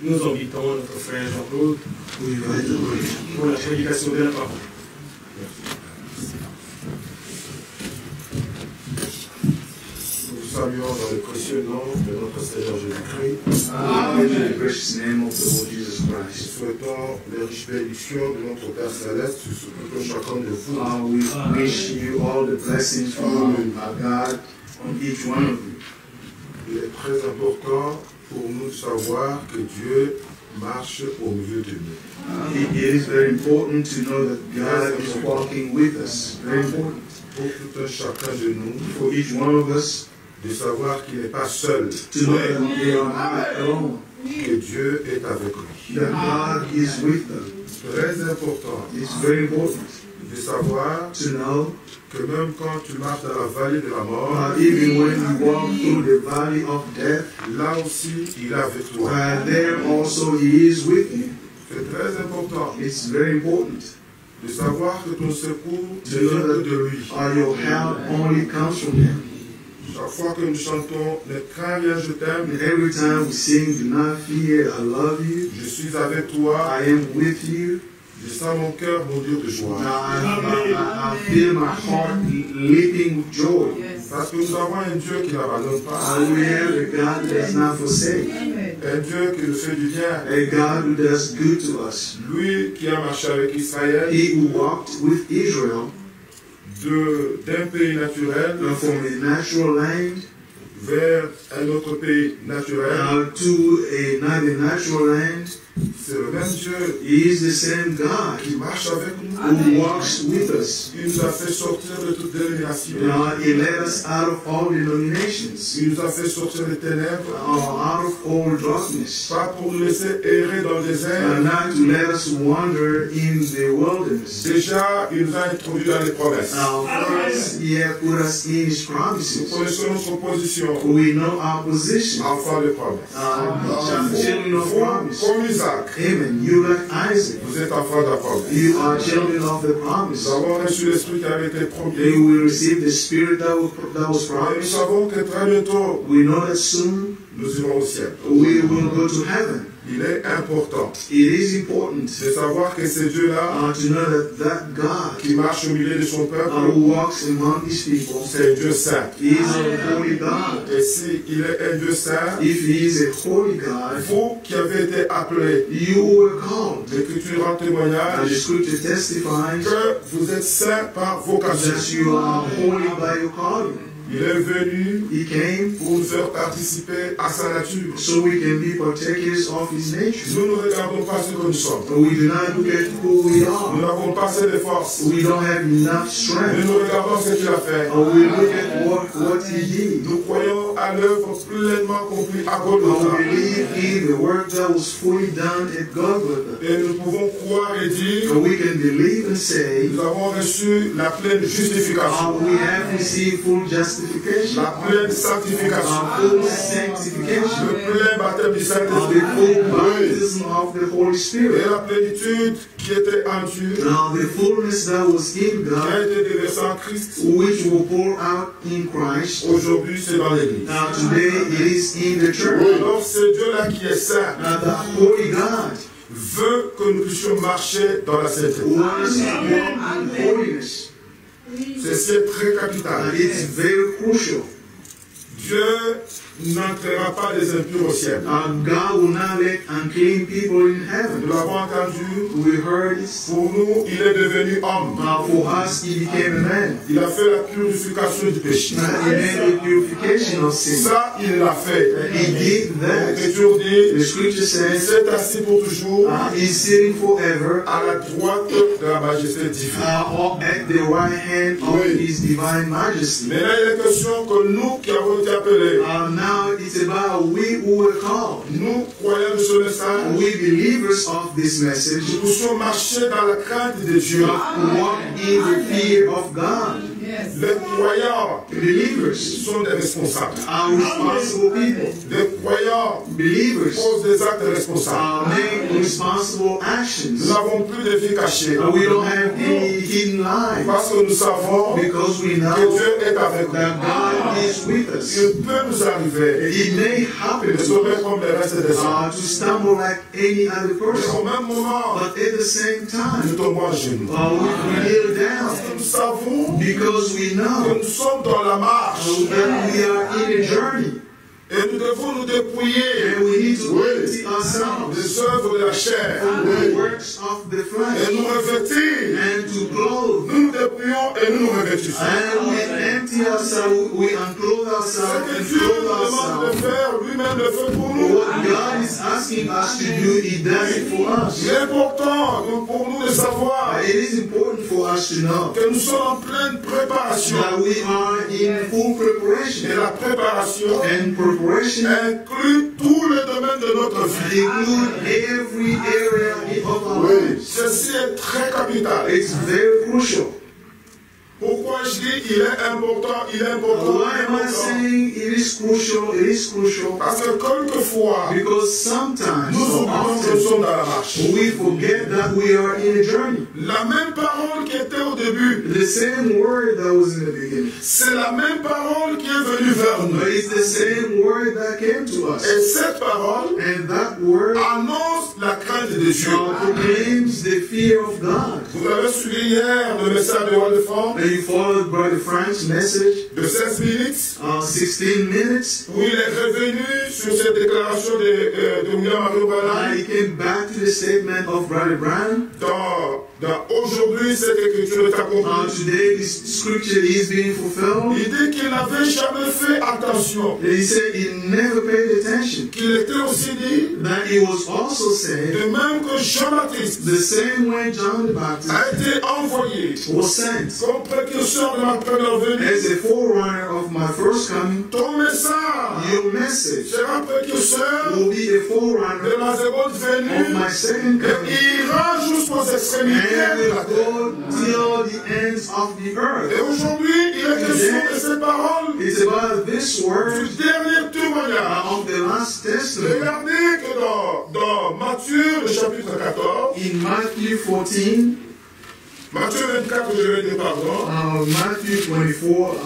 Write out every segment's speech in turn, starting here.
nous invitons notre frère Jean-Claude pour la prédication de la parole. Nous saluons dans le précieux nom de notre Seigneur Jésus-Christ. In the precious name of the Lord Jesus Christ. Nous souhaitons les riches bénédictions de notre Père Céleste sur tout chacun de vous. We wish you all the blessings from our God on each one of you. Il est très important pour nous de savoir que Dieu marche au milieu de nous. It is very important to know that God is walking with us. Very important. Pour tout un chacun de nous, For each one of us de savoir qu'il n'est pas seul, to know that we are not alone. que Dieu est avec lui. That God is with them. Très important It's very important de savoir to know que même quand tu marches dans la vallée de la mort, even when you walk through the valley of death, là aussi il est avec toi. there also He is with you. C'est très important It's very important de savoir que ton secours to ne vient know que de lui. that your help only comes from Him. Chaque fois que nous chantons « Ne crains rien, je t'aime », Every time we sing, do not fear, I love you, je suis avec toi, I am with you, je sens mon cœur bondir de joie. I feel my heart leaping with joy. Parce que nous avons un Dieu qui n'abandonne pas, We have a God that does not forsake, un Dieu qui nous fait du bien. a God who does good to us. Lui qui a marché avec Israël He who walked with Israel d'un pays naturel from a natural land vers un autre pays naturel, to another natural land. c'est le même Dieu He is the same God qui marche avec nous. who walks with us. Il nous a fait sortir de toute dénomination. He led us out of all denominations, Il nous a fait sortir des ténèbres, out of all darkness, pas pour nous laisser errer dans le désert. not to let us wander in the wilderness. Déjà, il nous a introduits dans les promesses. First, He had put us in His Nous promises. connaissons notre position, We know our position. enfants de promesses. Children of promise. Comme Isaac, Amen. You like Isaac. vous êtes enfants de la promesse. You are children of the Nous promise. avons reçu l'esprit qui avait été promis. You will receive the spirit that was Et nous promised. savons que très bientôt, We know that soon nous irons au ciel. we will go to heaven. Il est important It is important de savoir que ce Dieu-là, to know that God qui marche au milieu de son peuple, who walks among His people c'est un Dieu saint. is a holy God. Et s'il est un Dieu saint, If He is a holy God, vous qui avez été appelés, you were called. l'Écriture rend And the témoignage scripture testifies que vous êtes saints par vocation. that you are holy by your calling. Il est venu He came pour nous faire participer à sa nature. so we can be partakers of His nature. Nous ne regardons pas ce que nous sommes. We do not look at who we Nous are. n'avons pas assez de force. We don't have enough Mais strength. nous regardons ce qu'il a fait. We look at what He did. Nous croyons à l'œuvre pleinement accomplie à We Golgotha. believe in the work that was fully done at Golgotha. Et nous pouvons croire et dire, So we can believe and say, nous avons reçu la pleine justification, we have received full justification, la pleine sanctification, full sanctification, le plein baptême du the Saint-Esprit, full baptism of the Holy et Spirit. la plénitude qui était en Dieu, Now the fullness that was in qui a God, été déversée en Christ, which will pour out in Christ, aujourd'hui c'est dans l'Église. now today it is in the church. Alors ce Dieu-là qui est saint Now the Holy God veut que nous puissions marcher dans la sainteté. wants us to walk in holiness. Ceci est très capital. It's very crucial. Dieu n'entrera pas les impurs au ciel. God will not let unclean people in heaven. Nous l'avons entendu. We heard it. Pour nous, il est devenu homme. For us, He became a man. Il a fait la purification du péché. He made the purification of sin. Ça, il l'a fait. He did that. L'Écriture dit, The scripture il says, s'est assis pour toujours He's sitting forever à la droite de la majesté divine. at the right hand of His divine majesty. Mais là, il est question que nous qui avons été appelés, Now it's about we who were called. nous, croyants de ce message, We believers of this message nous puissions marcher dans la crainte de Dieu. walk in the fear of God. Les croyants Believers sont des responsables. are responsible people. Les croyants Believers posent des actes responsables. make responsible Nous actions. n'avons plus de vie cachée. We don't have any hidden lives Parce que nous savons que because we know Dieu est avec that nous. God is with us. Il peut nous arriver It may happen de to tomber us comme le reste des hommes. to stumble like any other Mais au person, même moment, but at the same nous time, tombons à genoux. we kneel down Nous savons because we que know nous sommes dans la marche that we are in a journey et nous devons nous dépouiller and we need to empty ourselves des œuvres de la chair from the works of the et flesh nous revêtir. and to clothe. Nous nous dépouillons et nous nous revêtissons. And we empty ourselves, we unclothe Ce ourselves que and Dieu clothe nous demande de ourselves. faire, lui-même le fait pour nous. What God is asking us to do, He does it for us. Il est important pour nous de savoir It is important for us to know que nous sommes en pleine préparation. that we are in full Et preparation. la préparation And preparation inclut tous les domaines de notre vie. include every area of our lives. Ceci est très capital. It's very crucial. Pourquoi je dis il est important, il est important, Why il est am I important? saying it is crucial? It is crucial Parce que quelquefois, because sometimes, nous or oublions que nous often, sommes dans la marche. we forget that we are in a journey. La même parole qui était au début, The same word that was in the beginning. c'est la même parole qui est venue vers nous. But it's the same word that came to us. Et cette parole And that word annonce la crainte de Dieu. proclaims the fear of God. Vous avez suivi hier le message de Roi de France And you followed Brother Frank's message, de 16 minutes, 16 minutes. où il est revenu sur cette déclaration de William Mario Branham. He came back to the statement of Brother Branham. Aujourd'hui, cette écriture est accomplie. Today, this scripture is being fulfilled. Il dit qu'il n'avait jamais fait attention. And he said he never paid attention. Qu'il était aussi dit, That he was also said, de même que Jean-Baptiste the same way John the Baptist a été envoyé was sent comme précurseur de ma première venue. as a forerunner of my first coming. Ton message Your message sera précurseur will be a de forerunner ma seconde of venue my second et coming. ira jusqu'aux extrémités And de will la terre. go till the ends of the Et earth. aujourd'hui, il est question de ces paroles It's about this du word dernier témoignage. of the last testament. Regardez que dans Matthieu, le chapitre 14, In Matthew 14, Matthieu 24, je vais dire pardon, Matthew 24,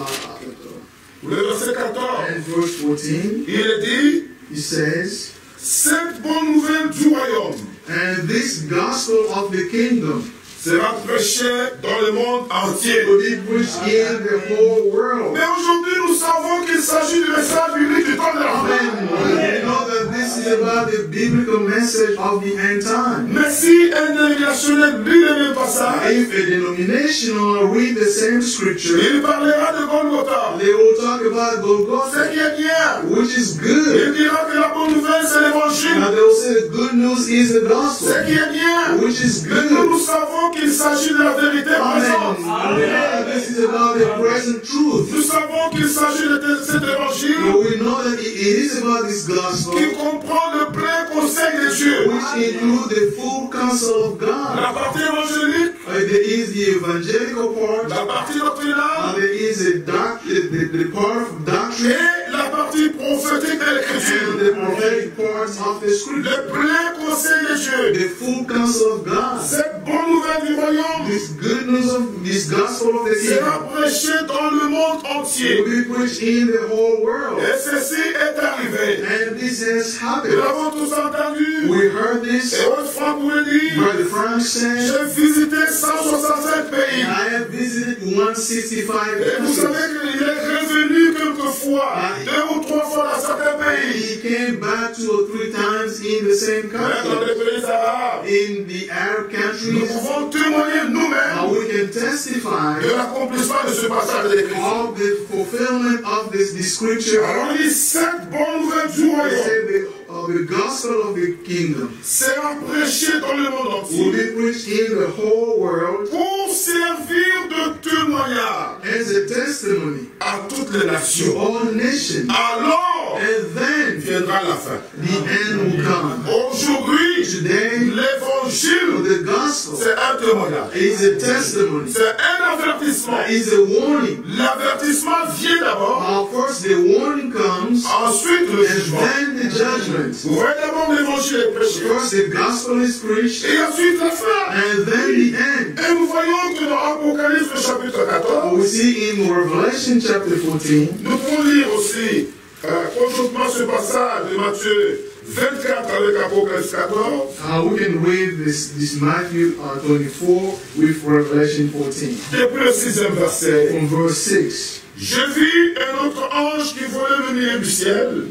le verset 14, and verse 14, il est dit, he says, cette bonne nouvelle du royaume and this gospel of the kingdom sera prêché dans le monde entier. will be preached in the whole world. Mais aujourd'hui, nous savons qu'il s'agit du message biblique du temps de la fin. We know that this is about the biblical message of the end time. Mais si un dénominationnel lit le même passage, If a denominational read the same scripture, il parlera de Golgotha. they will talk about Ce Golgotha, qui est bien. which is Il good. dira que la bonne nouvelle, c'est l'évangile. Now they will say the good news is the gospel, Ce qui est bien. which is Mais nous good. savons qu'il s'agit de la vérité présente. Amen. This is about the present truth. Nous savons qu'il s'agit de cet évangile But we know that it is about this gospel, qui comprend le plein conseil de Dieu. which includes the full counsel of God. La partie évangélique, There is the evangelical part, la partie doctrinale there is the part of doctrine, et la partie prophétique de and l'écriture. the prophetic parts of the scripture. Le plein conseil de Dieu. The full counsel of God. Cette bonne nouvelle du royaume This good news of this gospel of the sera kingdom prêchée dans le monde will entier. be preached in the whole world. Et ceci est arrivé. And this has Nous happened. l'avons tous entendu. We heard this. Et votre Franck vous le dit. Brother Frank said, J'ai visité 165 pays. I have visited 165 Et vous countries. savez qu'il est revenu quelquefois, 2 ou 3 fois dans certains pays. He came back 2 or 3 times in the same Mais dans country. les pays arabes, In the Arab nous countries, pouvons témoigner nous-mêmes we can testify de l'accomplissement de ce passage de l'Écriture. of the fulfillment of this scripture. Alors il dit, cette bonne nouvelle du They royaume say the gospel of the kingdom sera prêchée dans le monde will entier be preached in the whole world pour servir de témoignage as a testimony à toutes les to nations. all nations. Alors And then viendra la fin. The end will come. Aujourd'hui, Today, l'évangile, the gospel c'est un témoignage. is a testimony. C'est un avertissement. Is a warning. L'avertissement vient d'abord, First, the warning comes, ensuite le and jugement. then the judgment. Ouais, d'abord l'évangile est prêché. First, the gospel is preached, Et ensuite la fin. and then the end. Et nous voyons que dans Apocalypse chapitre 14, We see in Revelation chapter 14, nous pouvons lire aussi conjointement ce passage de Matthieu 24 avec Apocalypse 14. we can read this Matthew 24 with Revelation 14. Depuis le 6e verset. From verse 6. Je vis un autre ange qui volait le milieu du ciel.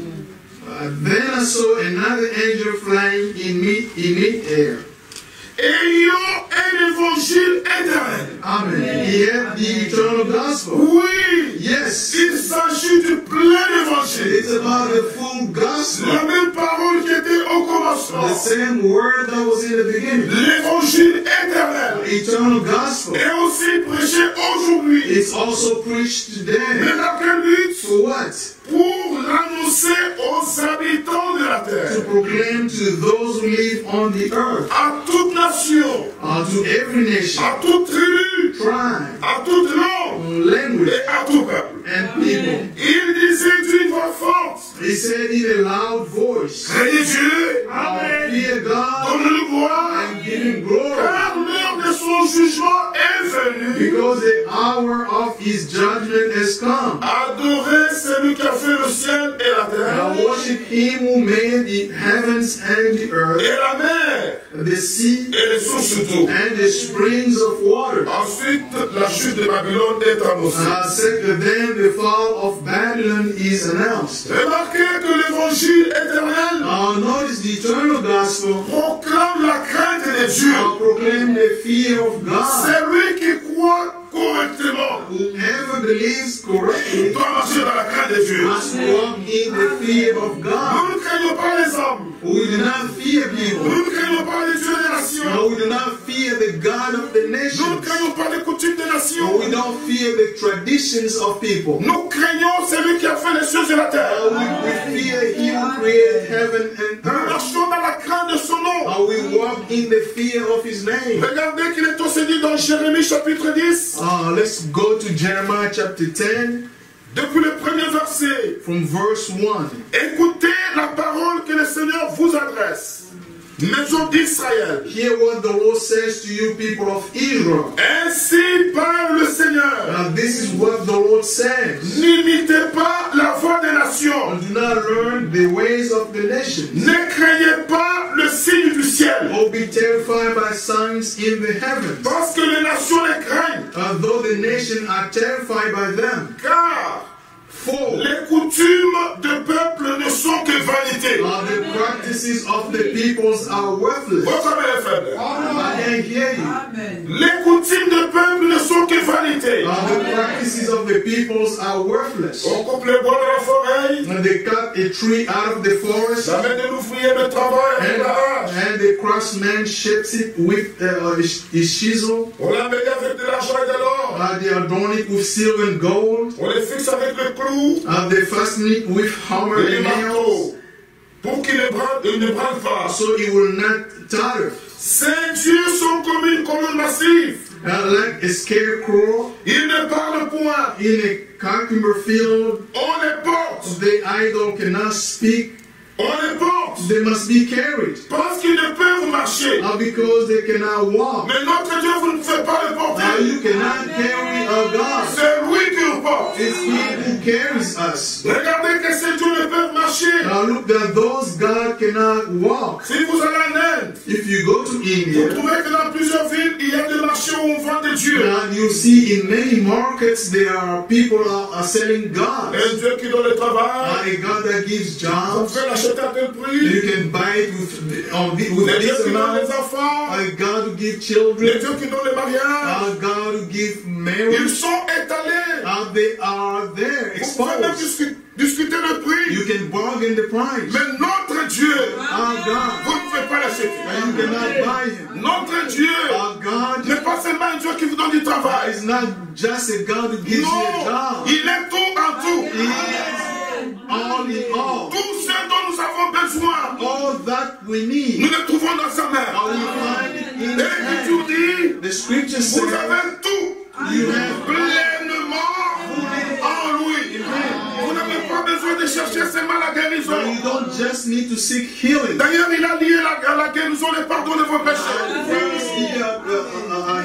Then I saw another angel flying in mid-air. Ayant un évangile éternel. Amen. He had the eternal gospel. Oui. Yes. Il s'agit du plein évangile. It's about the full gospel. La même parole qui était au commencement. The same word that was in the beginning. L'évangile éternel. Eternal gospel. Et aussi prêché aujourd'hui. It's also preached today. Mais dans quel but? For what? Pour l'annoncer aux habitants de la terre. To proclaim to those who live on the earth. À toute nation. To every nation. À toute tribu. Tribe. À toute langue. Language. Et à tout peuple. And people. Il disait d'une voix forte. He said in a loud voice. Craignez Dieu. Amen. Fear God. Donne-lui gloire. And give him glory. Car l'heure de son jugement est venue. Because the hour of his judgment has come. Adorez celui qui a fait le ciel et la terre. Now worship him who made the heavens and the earth. Et la mer. The sea. Et les sources d'eau. And the springs of water. Ensuite, la chute de Babylone est annoncée. Then the fall of Babylon is announced. Remarquez que l'évangile éternel notice the eternal gospel proclame la crainte de Dieu. Proclaim the fear of God. C'est lui qui croit correctement. Whoever believes correctly doit marcher dans la crainte de Dieu. Must walk in the fear of God. Nous ne craignons pas les hommes. We do not fear people. Nous ne craignons pas les dieux des nations. No, we do not fear the God of the Nous ne nations. craignons pas les coutumes des nations. No, we don't fear the traditions of people. Nous craignons celui qui a fait les cieux et la terre. We fear He who created heaven and Nous earth. marchons dans la crainte de son nom. We walk in the fear of His name. Regardez qu'il est aussi dit dans Jérémie chapitre 10. Let's go to Jeremiah chapter 10. Depuis le premier verset. From verse 1. Écoutez la parole que le Seigneur vous adresse. Maison d'Israël. Hear what the Lord says to you, people of Israel. Ainsi parle le Seigneur. This is what the Lord says. N'imitez pas la voix des nations. Do not learn the ways of the nations. Ne craignez pas le signe du ciel. Or be terrified by signs in the heavens. Parce que les nations les craignent. Though the nations are terrified by them. Car for les coutumes de peuple ne sont que vanité. The practices of the peoples are worthless. I can't hear you. Amen. Les coutumes de peuple ne sont que vanité. The practices of the peoples are worthless. On coupe les bois de la forêt. And they cut a tree out of the forest. And the craftsman shapes it with his chisel. On l'embellit avec de l'argent et de l'or. They adorn it with silver and gold. On les fixe avec le clou. They fasten it with hammer and nails. Pour qu'il ne brande pas. So it will not totter. Ces dieux sont comme une colonne massive. Like a scarecrow. Ils ne parlent point. In a cucumber field. On les porte. The idol cannot speak. On les porte. They must be carried. Parce qu'ils ne peuvent marcher. Because they cannot walk. Mais notre Dieu, vous ne pouvez pas le porter. You cannot carry a God. C'est lui qui nous porte. It's He who carries us. Regardez que ces dieux ne peuvent marcher. Look that those God cannot walk. Si vous allez en Inde, if you go to India, vous trouvez que dans plusieurs villes, il y a des marchés où on vend des dieux. You see in many markets there are people are selling gods. Un Dieu qui donne le travail. A God that gives jobs. On peut l'acheter à tel prix. You can buy it with this amount. A God who gives children. Les dieux qui donnent les mariages. A God who gives marriage. Ils sont étalés. They are there, exposed. Vous pouvez même discuter le prix. You can bargain the price. Mais notre Dieu, our God, vous ne pouvez pas l'acheter. You cannot buy Him. Notre Dieu, our God, n'est pas seulement un Dieu qui vous donne du travail. It's not just a God who gives you a job. Il est tout en tout. He is all in all. Tout ce dont nous all that we need. Nous le trouvons dans sa main. And we find it in Et His l'Écriture hand. dit, The scripture vous says, avez tout you have pleinement en lui. Vous n'avez pas besoin de chercher seulement la guérison. so you don't just need to seek healing. D'ailleurs, il a lié la guérison et pardon de vos péchés.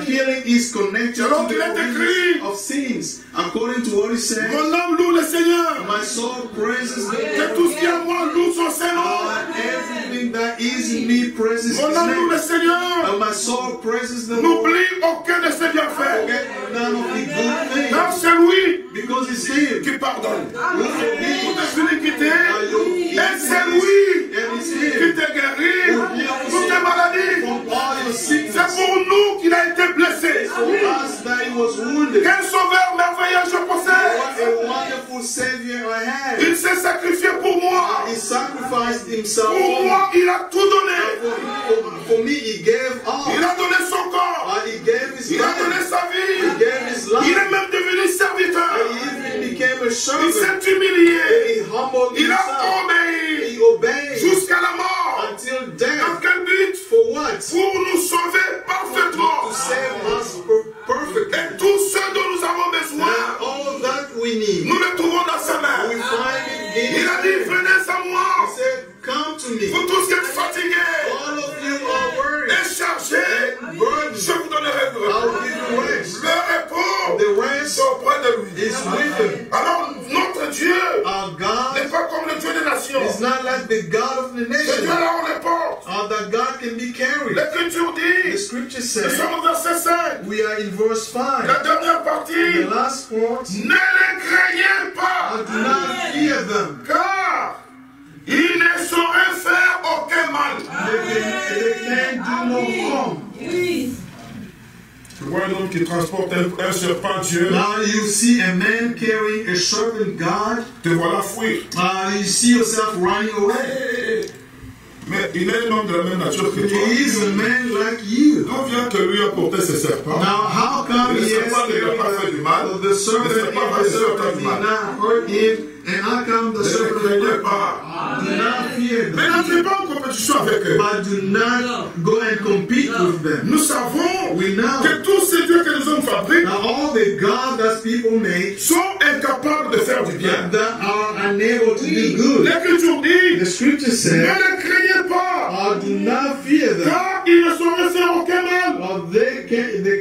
Healing is connected Alors to qu'il the est forgiveness écrit, of sins. According to what He said, mon âme loue le Seigneur. my soul praises the Que tout ce qui est à moi loue son Saint-Nom. Lord. Everything that is in me praises His Mon âme loue le name. Seigneur. And my soul praises the Lord. N'oublie aucun de ses bienfaits. Forget none of the good Car things. c'est lui Because He's Him qui pardonne who forgives toutes tes iniquités. your Et c'est lui and It's qui Him te guérit toutes tes maladies. from all your C'est sickness. pour nous qu'il a été blessé. For us that He was wounded. Quel sauveur merveilleux je possède. What a wonderful Savior I have. Il s'est sacrifié pour moi. He sacrificed Himself Pour for me. moi, il a tout donné. For me, He gave all. Il a donné son corps. He gave His Il a donné life. sa He vie. gave His Il life. est même devenu serviteur. He even became a Il servant. s'est humilié. He humbled Il a Himself. obéi He obeyed jusqu'à la mort. until Dans death. quel but? For what? Pour nous sauver parfaitement. To save us perfectly. Et tout ce dont nous avons And besoin, all that we need, nous le trouvons dans sa we main. find it in Il His a dit, hand. venez à He moi. said, come to me. Vous tous qui êtes fatigués All of you are worried et chargés, and burdened. je vous donnerai du I'll repos. give you rest. Le repos The rest est auprès de lui. is with Him. Alors, notre Dieu Our n'est God pas comme le Dieu des nations. is not like the God of the Le Dieu nation. là, on les porte. That God can be carried. L'Écriture The dit, scripture nous says, sommes au verset 5, we are in verse 5. la dernière partie, The last part, ne les craignez pas, do not fear them. car ils ne sauraient faire aucun mal. They can do no harm. Tu vois un homme qui transporte un serpent Dieu, Now you see a man carrying a serpent God. te voilà fuir. You see yourself running away. Mais il est un homme de la même nature que toi. He is a man like you. D'où vient que lui a porté ce serpent? Now how come Le he has serpent ne lui a pas fait du mal. the serpent Le serpent va and the lui faire serpent du did mal. not hurt him? And how come the Ne les serpent craignez pas. do not fear Mais them? n'entrez pas en compétition avec eux. But do not go and compete with them. Nous savons We know que tous ces dieux que les hommes fabriquent that all the gods that people make sont incapables de faire du bien. that are unable to do good. L'Écriture dit, The scripture ne says, les craignez pas, do not fear them. car ils ne sauraient faire aucun mal. Or they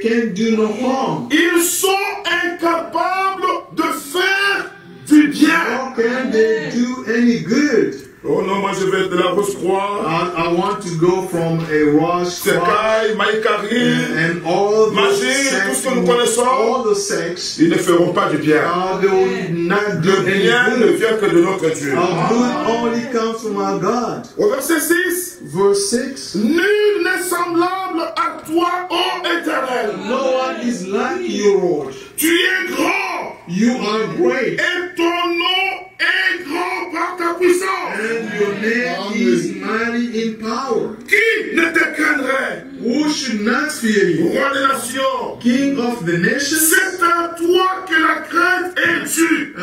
can't do no harm. Ils sont incapables de faire du bien. How can they do any good? Oh non, moi je vais de la Rose-Croix, I want to go from a Rosh Sekai, Maïkari, and all the Magie, sects, tout ce que nous connaissons. all the sects, Ils ne feront pas du bien. they will not do Le any bien ne good. vient que de notre Dieu. Our good only comes from our God. Au verset 6, Verse 6. nul n'est semblable à toi, ô Éternel. No one is like you, Lord. Tu es grand You are great, et ton nom est grand par ta puissance. and your name is mighty in power. Qui ne te craindrait, Who should not fear you? roi des nations? King of the nations, C'est à toi que la crainte est due.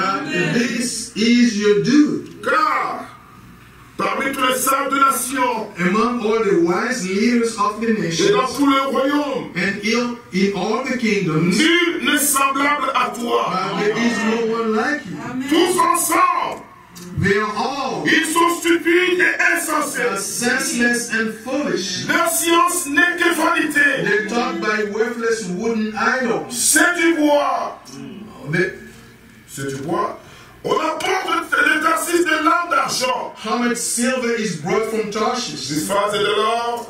this is your due. Car parmi tous les sages de nations Among all the wise leaders of the et dans nations, tout le royaume, and in all the kingdoms, nul n'est semblable à toi. there is no one like you. Tous ensemble, They are all ils sont stupides et insensés. senseless and foolish. Leur science n'est que vanité. They're taught by worthless wooden idols. C'est du bois. They- C'est du bois. On apporte de Tarsis de lames d'argent, How much silver is brought from du Tarshish? phase et de l'or.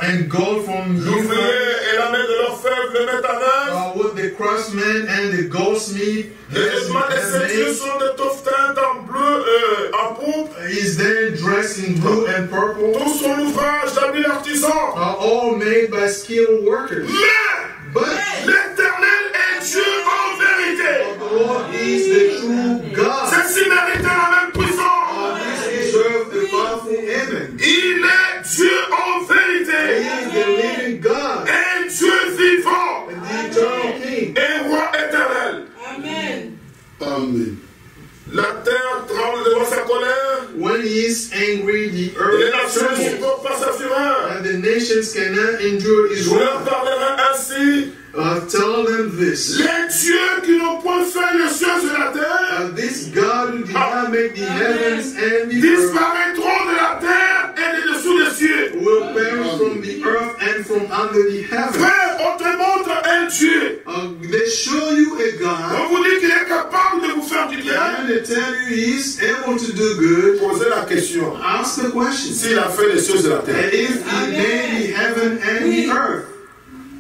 And gold from L'ouvrier Euphrates? et la main de l'orfèvre le mettent en œuvre. What the craftsman and the goldsmith Les vêtements des ceintures sont de tauffe teinte en bleu, en pourpre. is then dressed in blue and purple, Tout son ouvrage d'habile artisan. are all made by skilled workers. Mais But l'Éternel est Dieu en vérité. the Lord is the true God. Ceci mérite la même puissance. This deserves the powerful heaven. Il est Dieu en He vérité. is the living God, Un Dieu vivant and the eternal King. et roi éternel. Amen. Amen. La terre tremble devant sa colère. When he is angry, the Et les earth nations ne trembles, supportent pas sa fureur. and the nations cannot endure his Je leur wrath. parlerai ainsi. Tell them this. Les dieux qui n'ont point fait les cieux et la terre This God who did not make the heavens and the earth disparaîtront de la terre et de dessous des cieux. will perish from the earth and from under the heavens. Frère, on te montre un Dieu. They show you a God, On vous dit qu'il est capable de vous faire du bien. and they tell you he is able to do good. Posez la question. Ask the question. S'il a fait les cieux et la And terre, if he made the heaven and the earth,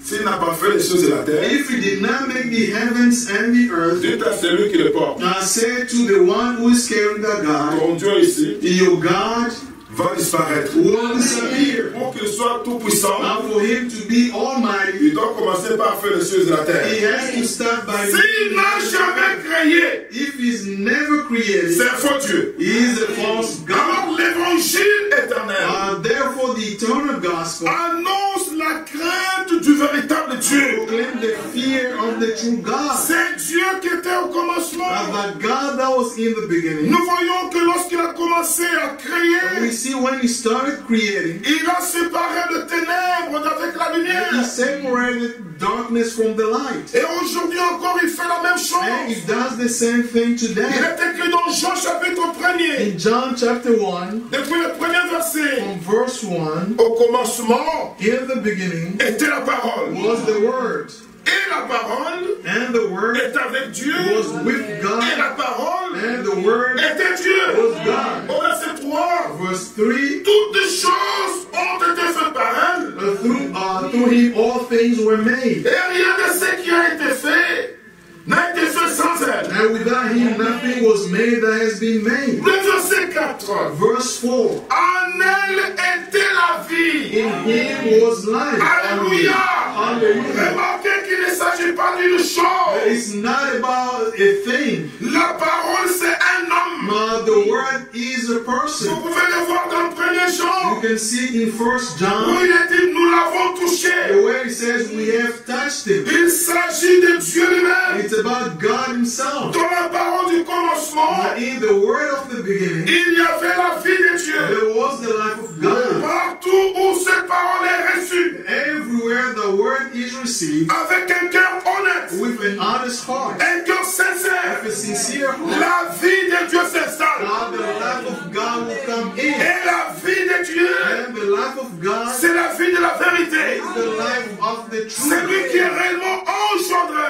s'il n'a pas fait les cieux et la terre, if he did not make the heavens and the earth, dites à celui qui le porte. I say to the one who is carrying the God, Ton Dieu ici your God va disparaître. will disappear. Pour qu'il soit tout puissant, Now for him to be almighty, il doit commencer par faire les cieux et la he terre. has to start by S'il n'a jamais créé, if he's never created, c'est un faux Dieu. he is a false God. Alors l'évangile éternel Therefore the eternal gospel annonce la crainte du véritable Dieu. proclaim the fear of the true God. C'est Dieu qui était au commencement. The God that was in the beginning. Nous voyons que lorsqu'il a commencé à We créer, see when he started creating, il a séparé le ténèbre d'avec la he lumière. separated darkness from the light. Et aujourd'hui encore, il fait la même And he chose. does the same thing Il today. est écrit dans Jean chapitre 1er, In John chapter 1, depuis le premier verset. from verse 1, Au commencement in the beginning était la parole. was the Word, Et la parole and the Word est avec Dieu. was with Et God, la parole and the Word était Dieu. was God. Au verset 3. Verse 3, Toutes les choses ont été faites par elle. through him all things were made, Et rien de ce qui a été fait n'a été fait sans elle. and without him nothing was made that has been made. Le verset 4. Verse 4, En elle était la vie. in him was life. Alléluia. Hallelujah. Remarquez qu'il ne s'agit pas d'une chose. It's not about a thing. La parole, c'est un homme. The Word is a person. Vous pouvez le voir dans le premier Jean. You can see in 1 John, Où il est dit, nous l'avons the touché. way it says we have touched him. Il s'agit de Dieu lui-même. It's about God himself. Dans la parole du commencement, In the Word of the beginning, il y avait la vie de Dieu. there was the life of God. Partout où cette parole est reçue, Everywhere the Word is received, avec un cœur honnête, with an honest heart, un cœur sincère, with a sincere heart, la vie de Dieu s'installe. the life of God will come in. Et la vie de Dieu, And the life of God c'est la vie de la vérité. is the life of the C'est lui qui est truth. réellement engendré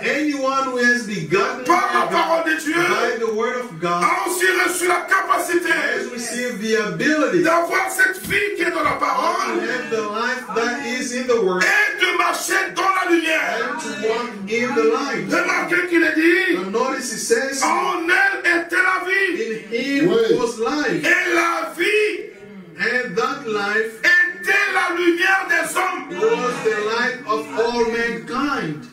Anyone who has begotten par la by parole de Dieu the Word of God a aussi reçu la capacité has received the ability to d'avoir cette vie qui est dans la parole have the life that is in the Word et de marcher dans la lumière. and to walk in the light. Remarquez qu'il est dit, But notice it says, en elle était la vie. in him was life, Et la vie and that life était la lumière des hommes. was the light of all mankind.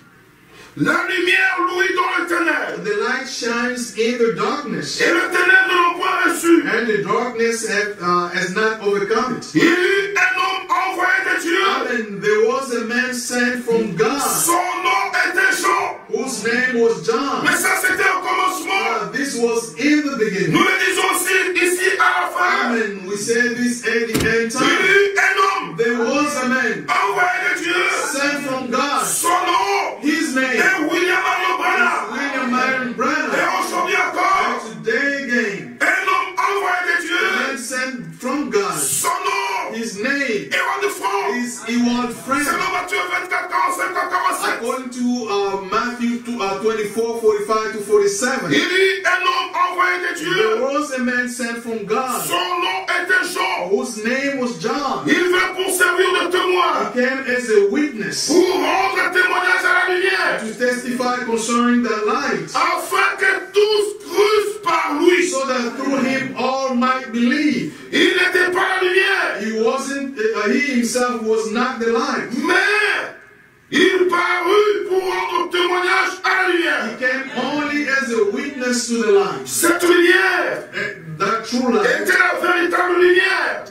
La lumière louit dans le ténèbre. The light shines in the darkness, Et le ténèbre ne l'a point reçu. and the darkness has not overcome it. Il y eut un homme envoyé de Dieu. And there was a man sent from God, Son nom était Jean. whose name was John. Mais ça, c'était au commencement. This was in the Nous beginning. le disons aussi ici à la fin. Amen. We said this at the end Il y time. eut un homme There was a man envoyé de Dieu. sent from God. Son nom His name est William Marion Branham. William Marion Et Branham. aujourd'hui encore, And today again, un homme envoyé de a Dieu. man sent from God. Son nom His name est Roi de France. is Ewald C'est Friend. dans Matthieu 24, 45, 47. According to Matthew 24, 45 to 47. Il y eut un homme envoyé de There Dieu. was a man sent from God, Son nom était Jean. whose name was John. Il vint pour servir de témoin, He came as a witness pour rendre témoignage à la lumière, to testify concerning the light, afin que tous crussent par lui. so that through him all might believe. Il n'était pas la lumière, He wasn't, he himself was not the light. mais il parut pour rendre témoignage à la He lumière. came only as a witness to the light. Cette lumière That true light, était la véritable lumière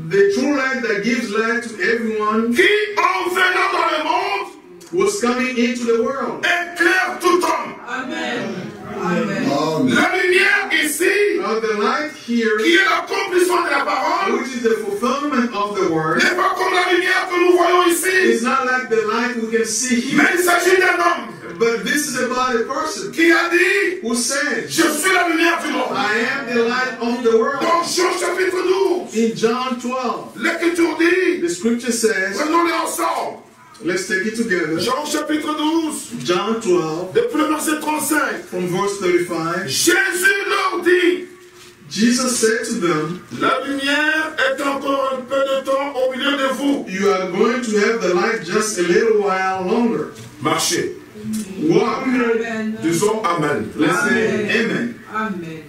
the true light that gives light to everyone, qui, en venant dans le monde, was coming into the world. éclaire tout homme. Amen. La lumière ici the light here, qui est l'accomplissement de la parole, which is the fulfillment of the word, n'est pas comme la lumière que nous voyons ici. it's not like the light we can see here. Mais il s'agit d'un homme But this is about a person qui a dit, who said, je suis la lumière du monde. I am the light of the world. Dans Jean chapitre 12, In John 12, l'Écriture dit, the scripture says, prenons-les ensemble. let's take it together. Jean chapitre 12, John 12, depuis le verset 35. from verse 35, Jésus leur dit, Jesus said to them, la lumière est encore un peu de temps au milieu de vous. you are going to have the light just a little while longer. Marchez. Walk. Disons Amen. Let's say amen. Amen.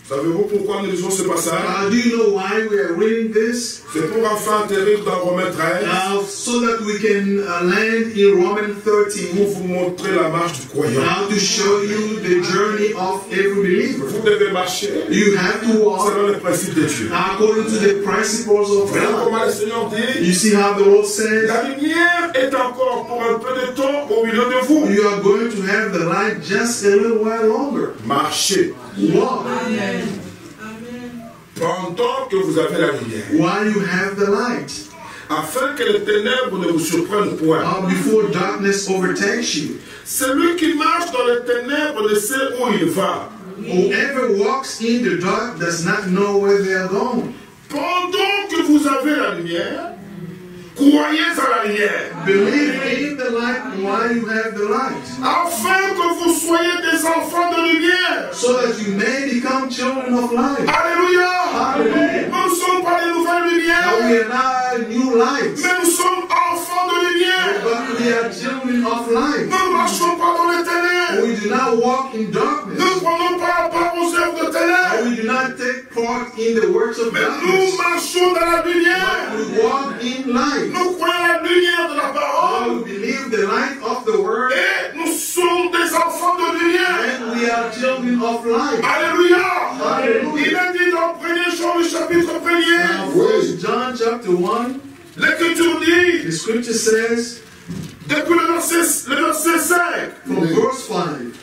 Savez-vous pourquoi nous lisons ce passage? Do you know why we are reading this? C'est pour enfin atterrir dans Romains 13. So that we can land in Romans 13. Pour vous montrer la marche du croyant. To show you the journey of every believer. Vous devez marcher You have to walk selon les principes de Dieu. according to the principles of Voyez comment God. le Seigneur dit, You see how the Lord says, la lumière est encore pour un peu de temps au milieu de vous. you are going to have the light just a little while longer. Marchez Walk Amen. pendant que vous avez la lumière, while you have the light, afin que les ténèbres ne vous surprennent point. before darkness overtakes you. Celui qui marche dans les ténèbres ne sait où il va. Whoever walks in the dark does not know where they are going. Pendant que vous avez la lumière, croyez à la lumière, Believe in the light while you have the light, afin que vous soyez des enfants de lumière. so that you may become children of light. Alléluia. Hallelujah. Nous ne sommes pas des nouvelles Now lumières, we are not new lights, mais nous sommes enfants de lumière. but we are children of light. Nous ne marchons pas dans les ténèbres. We do not walk in Nous darkness. ne prenons pas part aux œuvres de ténèbres, We do not take part in the works of mais nous darkness. marchons dans la lumière. We walk in light. Nous croyons à la lumière de la parole We believe the light of the word, et nous sommes des enfants de lumière. and we are children of light. Alléluia. Hallelujah. Il est dit dans 1 Jean, le chapitre 1er, Now, 1 John chapter 1, l'Écriture dit, the scripture says, depuis le verset 5, from verse 5,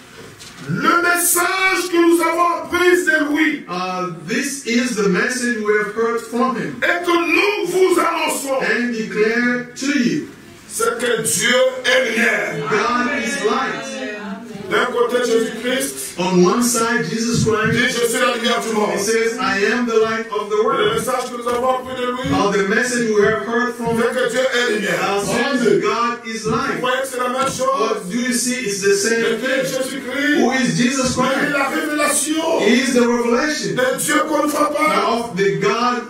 le message que nous avons appris de lui this is the message we have heard from him et que nous vous annonçons, and declare to you. c'est que Dieu est lumière. God is light. D'un côté, Jésus-Christ On one side, Jesus dit, Christ, je suis la lumière du monde. he says, I am the light of the Le world. message que nous avons appris de lui, The message we have heard from c'est him que Dieu est lumière. says God is Vous light. voyez que c'est la même chose. Do you see it's the Le same Dieu thing? Jésus-Christ, Who is Jesus il est Christ? la révélation He is the revelation de Dieu qu'on ne voit pas. of the God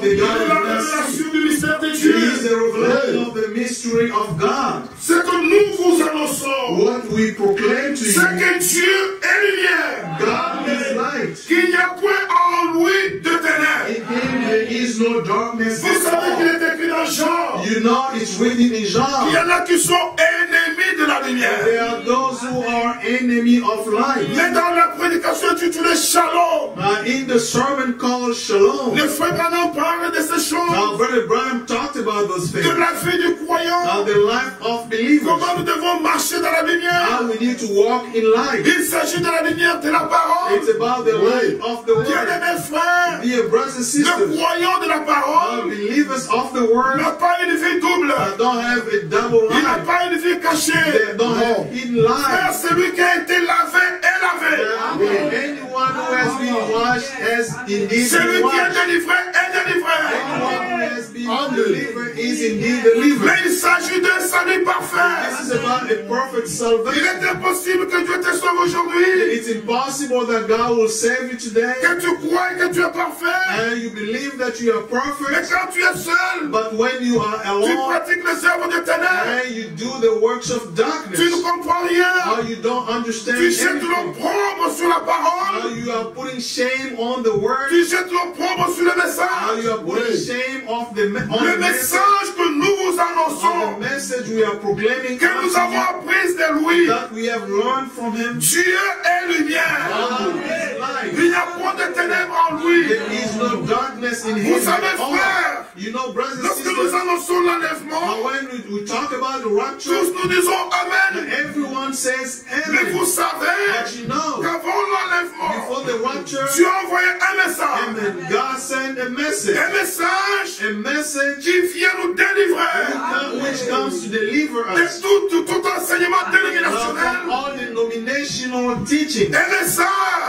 Il est la in us. révélation du mystère de He Dieu. is the revelation of the mystery of God. C'est que nous vous annonçons, What we proclaim to c'est you, que Dieu est lumière. God is light. Qu'il n'y a point en lui de ténèbres. In him there is no darkness Vous savez at qu'il all. est écrit dans Jean. You know it's written in Il y John. en a qui sont ennemis de la lumière. There are those who are enemy of light. Mais dans la prédication intitulée Shalom, In the sermon called Shalom, le frère Branham parle de ces choses, Brother Branham talked about those de things. la vie du croyant, The life of believers. comment nous devons marcher dans la lumière. How we need to walk in light. Il s'agit de la lumière de la parole. It's about the light of the word. Bien-aimés frères, Dear brothers and le sisters, croyant de la parole believers of the word n'a pas une vie double. don't have a double Il n'a life. pas une vie cachée. They don't have hidden Frère, life. celui qui a été lavé est lavé. Anyone who has been washed has indeed Celui been qui est washed. délivré est délivré. Anyone who has been delivered is indeed delivered. Mais il s'agit d'un salut This parfait. is about a perfect Il salvation. est impossible que Dieu te sauve aujourd'hui. It's impossible that God will save you today Que tu crois que tu es parfait. and you believe that you are Mais perfect, quand tu es seul, but when you are tu alone pratiques les œuvres de ténèbres. and you do the works of Tu ne darkness, comprends rien. how you don't understand Tu jettes anything, l'opprobre sur la how parole. you are putting shame on the word, Tu jettes l'opprobre sur le how message. you are putting shame on the Le message que nous vous on annonçons, the message we are proclaiming que nous avons appris de lui. that we have learned from him. Dieu est lumière. God is light. Il n'y a point de ténèbres en lui. There is no darkness in Vous him savez, at all. frère, You know, brothers and lorsque nous sisters, annonçons l'enlèvement, when we talk about the rapture, tous nous disons Amen. everyone says Mais amen. vous savez But you know, qu'avant l'enlèvement, before the rapture, Dieu a envoyé un message. amen, God sent a message. Un message A message qui vient nous délivrer which comes to deliver de us tout enseignement from dénominationnel. all denominational teaching. Un message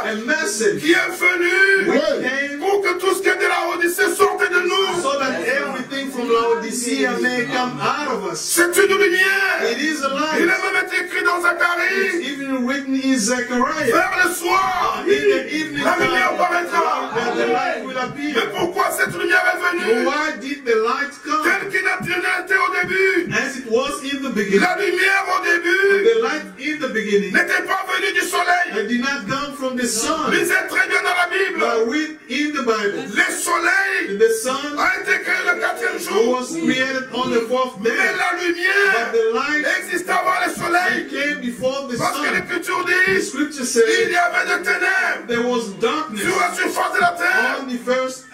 A message qui est venu which came pour que tout ce qui est de la Odyssée sorte de nous. so that everything from Laodicea may come out of us. C'est une lumière. It is a Il light. est même été écrit dans It's Zacharie. even written in Zechariah. Vers le soir, In the evening la lumière time, paraîtra. that the light will Mais appear. pourquoi cette lumière est venue? Why did the light come? Telle qu'il a été au début. As it was in the beginning. La lumière au début The light in the beginning n'était pas venue du soleil. did not come from the sun. Lisez très bien dans la Bible. But read in the Bible. Le soleil The sun a été créé le 4e jour. was created on the fourth Mais day. la But lumière the light existe avant le soleil. came before the Parce que sun. l'Écriture The dit scripture il says y avait des ténèbres there was darkness sur la surface de la terre.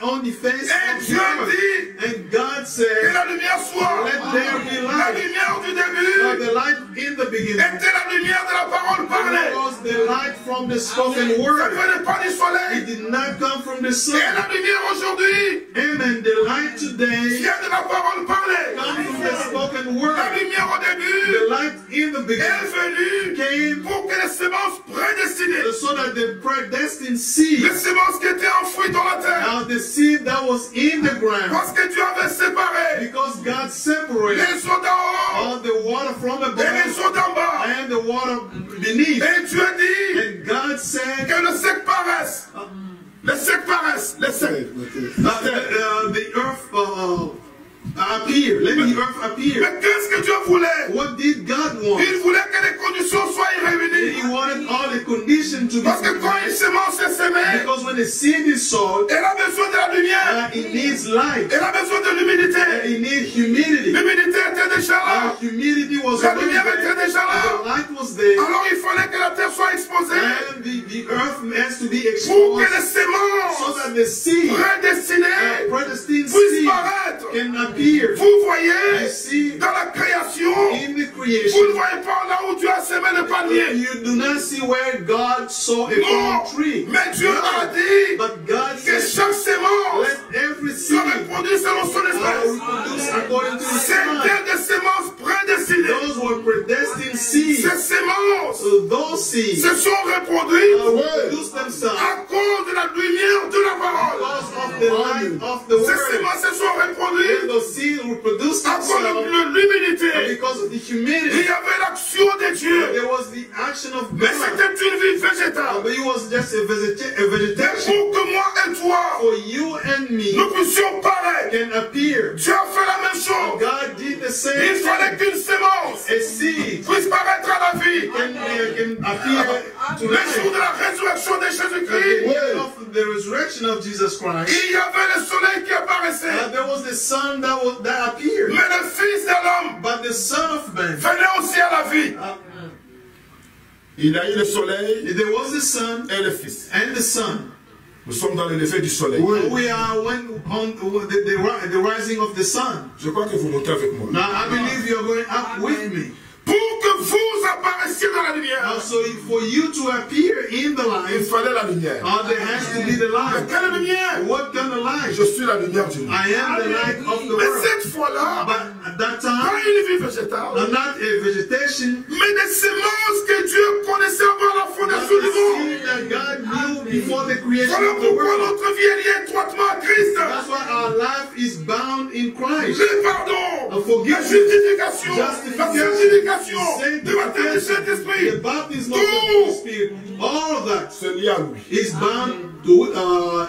on the face Et of Dieu the earth. dit And God que said, la lumière soit. let there be La light. lumière du But début the light in the beginning était la lumière de la parole parlée. was the light from the spoken Ça ne word. venait pas du It soleil. did not come from the Et sun. la lumière aujourd'hui Amen. The light today vient de la parole parlée. comes from the spoken La word. lumière au The début light in the est beginning venue came pour que les semences prédestinées, so that the predestined seed, les semences qui étaient enfouies dans la terre, now the seed that was in the ground, parce que Dieu avait séparé because God separated les eaux d'en haut all the water from et les above eaux d'en bas. and the water beneath. Et Dieu dit And God said, que le sec paraisse. Les secs paraissent. Les secs. the earth appear. Let the earth appear. Mais qu'est-ce que Dieu voulait? What did God want? Il voulait que les conditions soient réunies. He wanted all the conditions to be Parce que quand une semence est semée, because when the seed is sown, elle a besoin de la lumière. it needs light. Elle a besoin de l'humidité. It needs humidity. L'humidité était déjà là. Humidity was La already lumière there. était déjà The là. light was there. Alors il fallait que la terre soit exposée And the earth has to be pour que exposed les so semences that the seed, prédestinées predestined puissent seed, paraître. can appear. Vous voyez, You see, dans la création, in the vous creation, ne voyez pas là où Dieu a semé le palmier. you do not see where God saw a Non, palm tree. mais Dieu a dit But God que said, chaque sémence let every se seed reproduise selon son espèce. reproduce according to His plan. C'était des semences prédestinées. Those were predestined seeds. Ces semences Those seeds se sont reproduites reproduce themselves à cause de la lumière de la parole. because of the light of the Ces word. semences se sont reproduites Those seeds reproduce à cause themselves de l'humidité. because of the Il humidity. y avait l'action de Dieu. There was the action of Mais God. c'était une vie végétale. But it was just a Et vegetation. pour que moi et toi, For you and me nous puissions paraître, can appear. Dieu a fait la même chose. God did the same Il fallait thing. qu'une sémence A seed puisse paraître à la vie. can appear to Le jour life. de la résurrection de At the Jésus-Christ, day of the resurrection of Jesus Christ, il y avait le soleil qui apparaissait. there was the sun that appeared. Mais le Fils de l'homme But the Son of Man, venait aussi à la vie. Il a eu le soleil there was the Son et le Fils. and the Son. Nous sommes dans le lever du soleil. We are on the rising of the sun. Je crois que vous montez avec moi. Now I believe you are going up with me. Pour que vous apparaissiez dans la lumière, So for you to appear in the Il light, fallait la lumière. there has to be the mais light. quelle lumière? What kind of light? Je suis la lumière du monde. I am the light of the Mais world. cette fois-là, But at that pas time, une vie végétale, not a vegetation, mais des semences que Dieu connaissait avant la but fondation du the monde. seed that God knew before the creation Voilà of the pourquoi world. notre vie est liée étroitement à Christ. That's why our life is bound in Christ. Le pardon, la Forgiveness, justification, la sanctification, le baptême du the Saint-Esprit, baptism of the Holy Spirit, all of that C'est lié à lui. is bound to,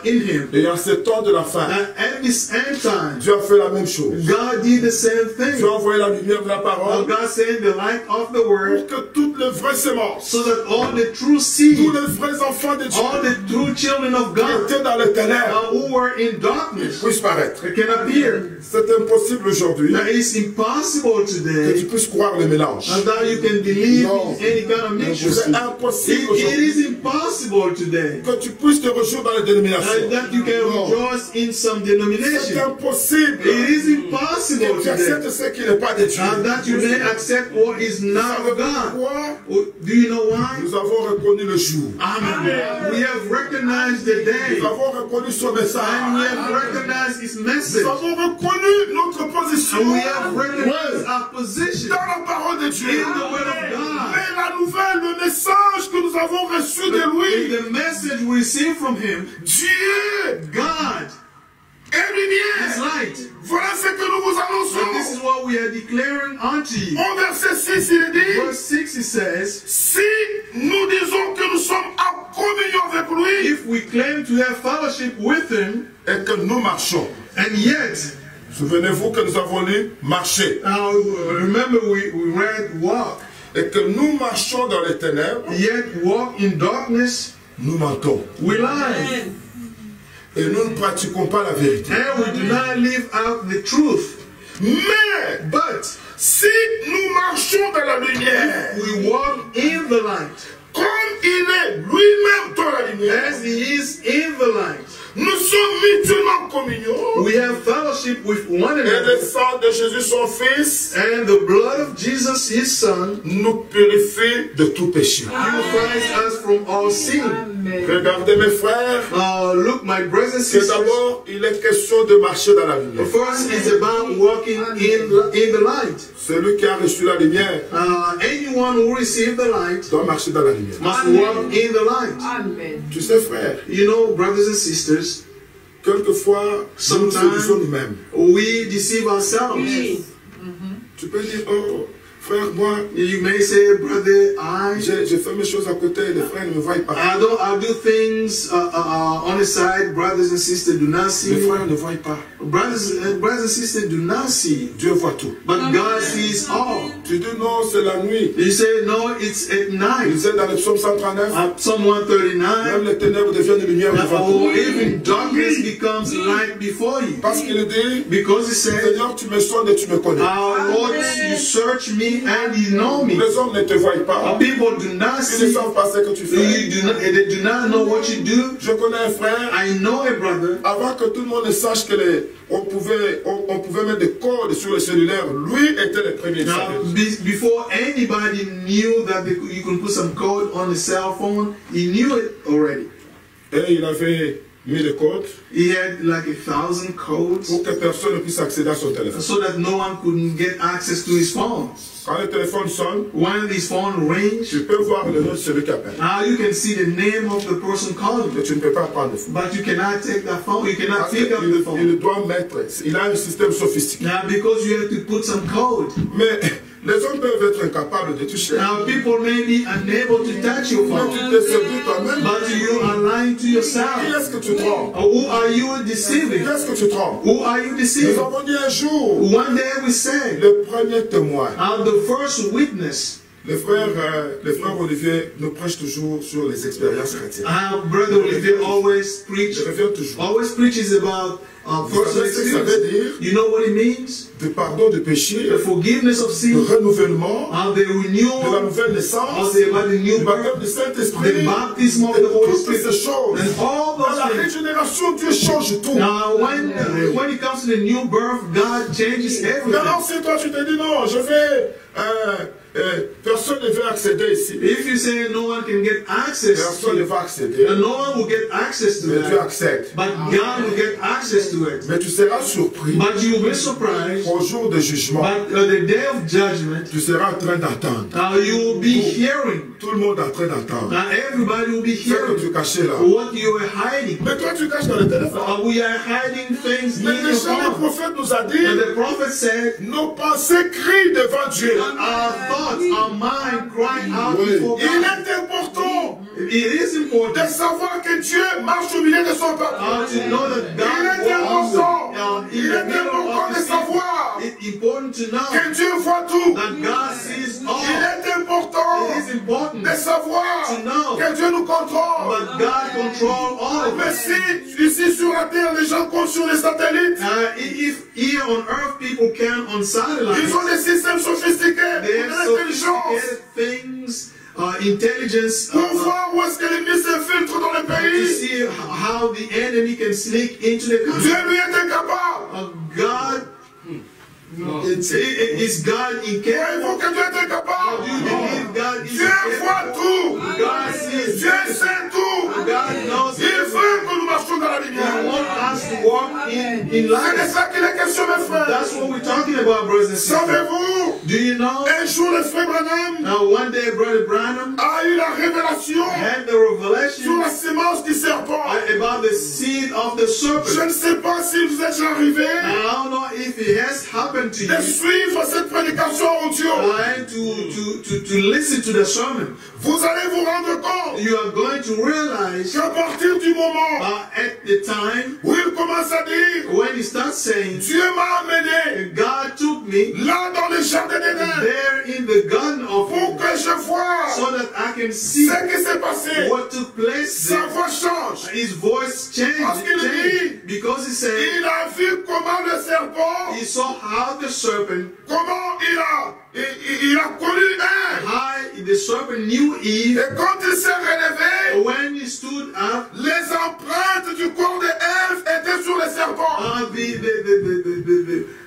in Him. Et en ce temps de la fin, And at this end time, Dieu a fait la même chose. God did the same Dieu thing. a envoyé la lumière de la parole God sent the light of the pour Word que toutes les vraies semences, so that all the true tous seed, les vrais enfants de Dieu all the true children of qui God étaient dans les ténèbres who were in darkness puissent paraître. can appear. C'est impossible aujourd'hui Now, it's impossible que tu today puisses croire le mélange. that you can believe No. in any kind of mixture. C'est impossible It aujourd'hui is impossible today que tu puisses te réjouir dans les dénominations. that you can rejoice in some C'est denomination. impossible. It is impossible Que tu acceptes today. ce qui n'est pas de Dieu. And that you may accept what is Vous not savez of God. pourquoi? Do you know why? Nous avons reconnu le jour. Amen. We have recognized the day. Nous avons reconnu son And we message. have recognized his message. Nous avons reconnu notre position And we have recognized our position dans la parole de Dieu. in the word of God. Mais la nouvelle, le message que nous avons reçu de lui, The message we received from him, Dieu God est is lumière. light. Voilà ce que nous vous And this is annonçons. what we are declaring unto you. Au verset 6, il dit, Verse 6 it says, si nous disons que nous sommes en communion avec lui if we claim to have fellowship with him, et que nous marchons. and yet, Souvenez-vous que nous avons lu marcher. remember we read walk, Et que nous marchons dans les ténèbres, yet walk in darkness, nous mentons. we lie. Et nous ne pratiquons pas la vérité. And we do not live out the truth. Mais But si nous marchons dans la lumière, we walk in the light, comme il est lui-même dans la lumière, as he is in the light. nous sommes mutuellement en communion. We have fellowship with one Et le another, sang de Jésus, son Fils, and the blood of Jesus, his son, nous purifie de tout péché. purifies us from all sin. Regardez mes frères, Look, my brothers and que sisters, d'abord, il est question de marcher dans la lumière. first is about walking in the light. Celui qui a reçu la lumière Anyone who received the light doit marcher dans la lumière. must walk in the light. Tu sais, frère, You know, brothers and sisters, quelquefois, nous nous Sometimes- séduisons nous-mêmes. we deceive ourselves. Tu peux dire, oh, frère, moi, You may say, brother, j'ai fait mes choses à côté, les frères ne me voient pas. I do things on the side. Brothers and sisters do not see Les me. frères ne voient pas. Brothers and sisters do not see. Dieu voit tout. But God sees all. Tu dis non, c'est la nuit. You say, no, it's at Il night. disait dans le psaume 139, Psalm même 139, les ténèbres deviennent lumière devant or toi. even darkness becomes light before you. Parce qu'il dit, Because he said, Seigneur, tu me sondes et tu me connais. Lord, you search me and you know me. Les hommes ne te voient pas. People do not Ils ne see. savent pas ce que tu fais. They do not know what you do. Je connais un frère, I know a brother. avant que tout le monde ne sache que on pouvait mettre des codes sur le cellulaire, lui était le premier. Now, before anybody knew that you can put some code on the cell phone, he knew it already. Et il avait mis les codes He had like 1,000 codes pour que personne ne puisse accéder à son téléphone. so that no one could get access to his phone. Quand le téléphone sonne, When his phone rings, tu peux voir le nom de celui qui appelle. now you can see the name of the person calling Mais you. tu ne peux pas prendre le phone. But you cannot take that phone. You cannot Parce pick up the phone. il doit mettre, il a un système sophistiqué. Now, because you have to put some code. Mais les hommes peuvent être incapables de toucher. Now, people may be unable to touch your Mais phone. tu te séduis toi-même. But you are lying to Qui yourself. est-ce que tu trompes? Who are you deceiving? Qui est-ce que tu trompes? Who are you Nous deceiving? avons dit un jour, One day we said, le premier témoin. the first witness. Les frères Olivier nous prêchent toujours sur les expériences chrétiennes. Brother Olivier always Je reviens toujours. preaches about Vous personal savez ce que ça veut experience. dire? You know what it means? De pardon de péché, The forgiveness of de sin, renouvellement, the de la renewal, nouvelle naissance, about the du new baptême birth, du the Saint-Esprit, baptism of et the Holy toutes Spirit, ces choses. and all Dans la those things. régénération, Dieu change tout. Now, when it comes to the new birth, God changes everything. Maintenant, si toi tu te dis non, je vais, personne ne veut accéder ici. If you say no one can get access Personne to ne it, va accéder. no one will get access to Mais Dieu that, accepte. but God will get access to it. Mais tu seras surpris But you will be surprised, au jour de jugement. but the day of judgment, Tu seras en train d'attendre. you will be hearing. Tout le monde est en train d'attendre. Now everybody will be Ce que hearing tu cachais là. what you are hiding. Mais toi tu caches dans le téléphone. We are hiding things in Mais your déjà le phone. prophète nous a dit, And the prophet said, nos pensées crient devant Dieu. our thoughts, our mind cry out before Il God. est important It is important de savoir que Dieu marche au milieu de son peuple. to know that Il God est important. walks in Il the est middle important of de the people. savoir It's important to know que Dieu voit tout. that God sees Il all. est important It is important de savoir to know que Dieu nous contrôle. that God controls all of Mais it. si ici sur la terre, les gens comptent sur les satellites, If here on earth people can on satellites, ils ont des systèmes sophistiqués, they de have l'intelligence, sophisticated things, intelligence, pour voir où est-ce que les missiles s'infiltrent dans le pays. pays. see how the enemy can sneak into the country. Dieu lui était capable. God, is God incapable? Il faut que Dieu était capable. Do you believe God is Dieu voit incapable? tout. God sees. Dieu sait tout. God knows Il veut que nous marchions dans la He lumière. wants us to walk in C'est de light. ça qu'il est question, mes frères. That's what we're talking about, brothers and sisters. Savez-vous, Do you know? un jour le frère Branham Now, one day, Brother Branham a eu la révélation had the sur revelation la sémence du serpent. about the seed of the Je serpent. ne sais pas si vous êtes déjà arrivé I don't know if it has happened to de you suivre cette prédication audio. and to listen to the sermon. Vous allez vous rendre compte You are going to realize qu'à partir du moment at the time où il commence à dire when he starts saying, Dieu m'a amené God took me là dans le jardin d'Éden there in the garden of pour que je voie so that I can see ce qui s'est passé. what took place Sa there. voix change. His voice Parce qu'il changed because he said Il a vu comment le serpent, he saw how the serpent, comment il a connu Ève. how the serpent knew Eve. Et quand il s'est relevé, When he stood up, les empreintes du corps de Ève étaient sur le serpent.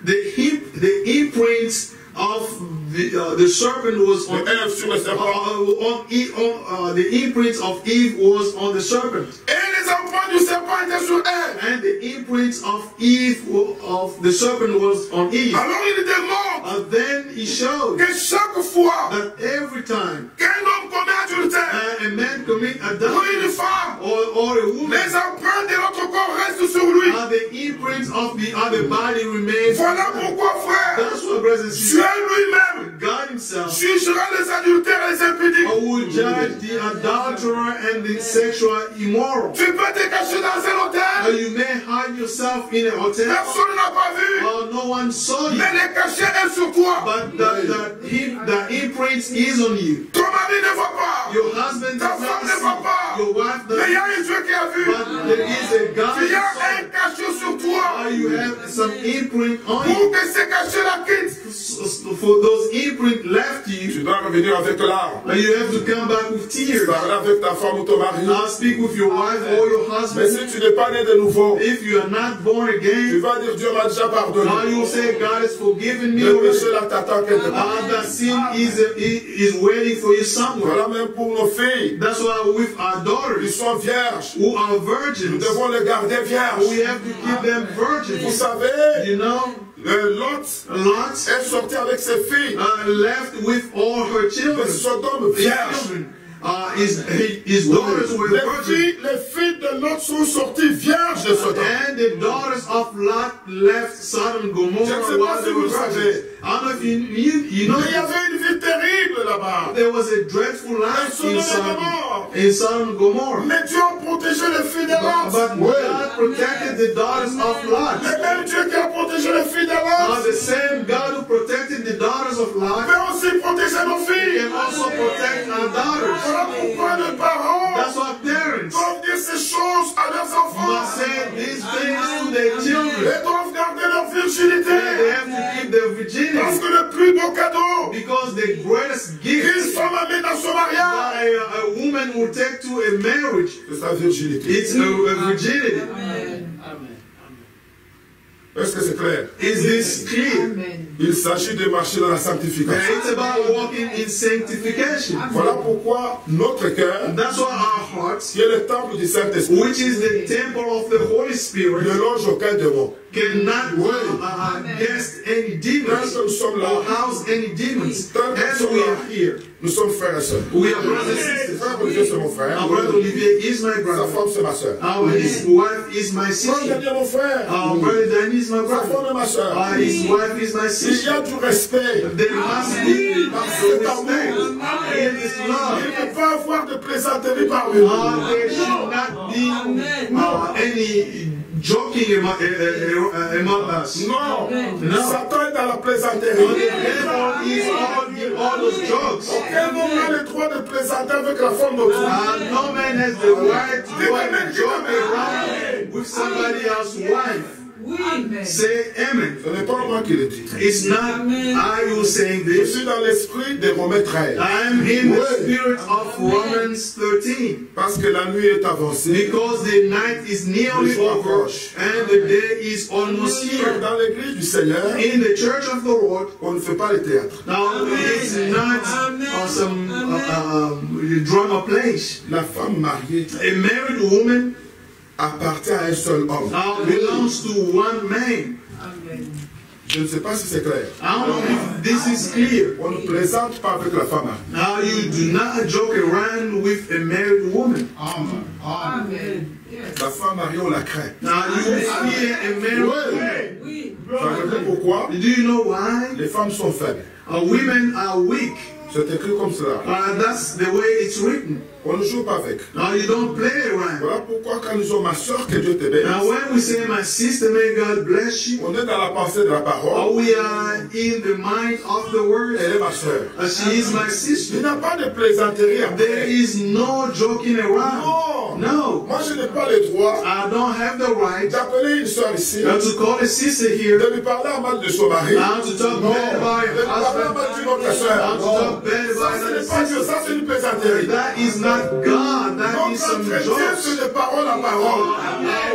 the imprints of the serpent was on Ève sur le serpent. the imprints of Eve was on the serpent, Et les empreintes du serpent étaient sur Ève. and the imprints of Eve of the serpent was on Eve. Alors il démontre Then he showed que chaque fois that every time qu'un homme commet adultère, a man commit ou une adultery femme, or a woman, les empreintes de notre corps restent sur lui. the imprints of the other body remain. Voilà pourquoi, frère, That's what brothers and Dieu sisters, lui-même God himself jugera les adultères et les impudiques. will judge the adulterer and the sexual immoral. Tu peux te cacher dans un hôtel, You may hide yourself in a hotel, personne n'a pas vu, no one saw you, mais le cachet est sur toi. but the imprint is on you. Ton mari ne voit pas, Your husband ta does not femme ne voit see, pas, your wife mais does il y not, a un Dieu qui a vu. but there is a God Il y a inside. un cachet sur toi You have some imprint on pour you. que ce cachet la quitte. For those imprint left you, Tu dois revenir avec larmes. you have to come back with tears. Parler avec ta femme ou ton mari. Now speak with your wife or your Mais husband. si tu n'es pas né de nouveau, If you are not born tu again, vas dire Dieu m'a déjà pardonné. now you will say, God has forgiven me Le already. péché là t'attend quelque part. That sin is waiting for you somewhere. Voilà même pour nos filles. That's why with our Ils daughters sont vierges. who are Nous virgins, devons les garder vierges. we have to keep them Vous virgins. savez, You know, Lot Lot est sorti avec ses filles. left with all her children. Les Sodome vierges. His daughters were virgins. Les filles de Lot sont sorties vierges de Sodome. And the daughters of Lot left Sodom and Gomorrah while they were virgins. I don't know if you know. Mais il y avait une vie terrible là-bas. There was a dreadful life in Sodom and Gomorrah. Mais Dieu a protégé les filles de Lot. But God protected the daughters of Lot. Le même Dieu qui a protégé les filles de Lot The same God who protected the daughters of Lot peut aussi protéger nos filles. can also protect our daughters. Voilà pourquoi les parents That's why parents doivent dire ces choses à leurs enfants. must say these things to their children. Ils doivent garder leur virginité. They have to keep their virginity. Parce que le plus beau cadeau Because the greatest qu'une gift femme amène dans son mariage, a woman will take to a marriage, c'est sa virginité. it's a virginity. Est-ce que c'est clair? Is this clear? Il s'agit de marcher dans la sanctification. It's about walking in sanctification. Voilà pourquoi notre cœur, That's why our hearts, qui est le temple du Saint-Esprit, which is the temple of the Holy ne Spirit, longe aucun démon. cannot guest any demons Tant que nous sommes là, or house any demons. tant que nous As sommes we là, are here, nous sommes frères et sœurs. we are brothers and sisters. Frère Olivier, c'est mon frère. Our brother Olivier is my Sa brother. femme, c'est ma sœur. His wife is my Frère sister. Daniel, mon frère. Our brother Danny is my Sa brother. femme est ma sœur. His wife is my Il y sister. a du respect. There must be Cet amour. respect in this Il love. ne peut pas avoir de plaisanterie parmi nous. There should not be any joking among us. Non. No. Satan est dans la plaisanterie. The devil is all those jokes. Aucun homme n'a le droit de plaisanter avec la femme d'autrui. No man has the right to go and joke around with somebody else's wife. Say amen. Ce n'est pas moi qui le dis. It's not I who saying Je this. suis dans l'esprit des Romains 13. I am in the spirit of Romans 13. Parce que la nuit est avancée. Because the night is nearly Le jour over approche. and the day is almost here. Dans l'église du Seigneur, In the church of the Lord, on ne fait pas le théâtre. now it's not some drama place. La femme mariée A married woman appartient à un seul homme. now belongs to one man. Je ne sais pas si c'est clair. I don't know if this is clear. On ne plaisante pas avec la femme mariée. Now you do not joke around with a married woman. La femme mariée, on la craint. Now you fear a married woman. Vous savez pourquoi? Do you know why? Les femmes sont faibles. Women are weak. C'est écrit comme cela. That's the way it's written. On ne joue pas avec. Now you don't play around. Voilà pourquoi quand nous disons ma soeur, que Dieu te bénisse, Now when we say, my sister, may God bless you, on est dans la pensée de la parole. we are in the mind of the word. Elle est ma soeur. She is my Il sister. n'y a pas de plaisanterie There après. is no joking around. Non. No. Moi, je n'ai pas le droit I don't have the right d'appeler une soeur ici, to call a sister here, de lui parler en mal de son mari. now to talk Non. bad about De lui her parler en husband, mal d'une autre now soeur. to Non. talk bad Ça, about ce her n'est pas Dieu, sister. ça, c'est une plaisanterie. That is not God. That Donc, is some notre chrétien, jokes. c'est de parole en parole.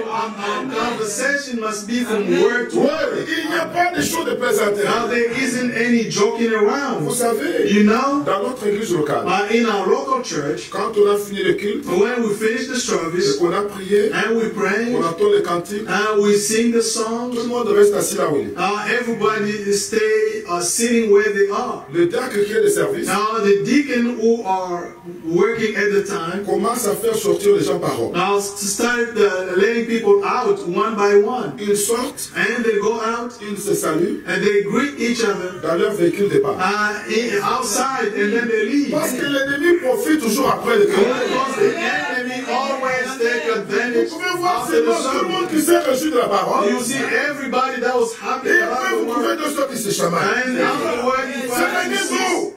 Our conversation must be from word to Oui, word. il n'y a pas de choses de plaisanterie. Now there isn't any joking Vous around. savez, You know, dans notre église locale, in our local church, quand on a fini le culte, when we finish the et service qu'on a prié, and we pray on entend les cantiques, and we sing the tout songs, le monde reste assis là où il est. everybody stay sitting where they are. Le diacre qui est de service Now the deacon who are working at the time commence à faire sortir les gens par ordre. now start letting people out one by one, Ils sortent, and they go out ils se saluent and they greet each other dans leur véhicule de départ. outside, and then they leave. Parce que l'ennemi profite toujours après le culte. Because the enemy always take Vous advantage pouvez voir after the seulement tout le monde service. qui s'est reçu de la parole. You see everybody that was happy Et about après, the vous word, trouvez deux sortes qui se chamaillent. and afterward you C'est find venu the d'où?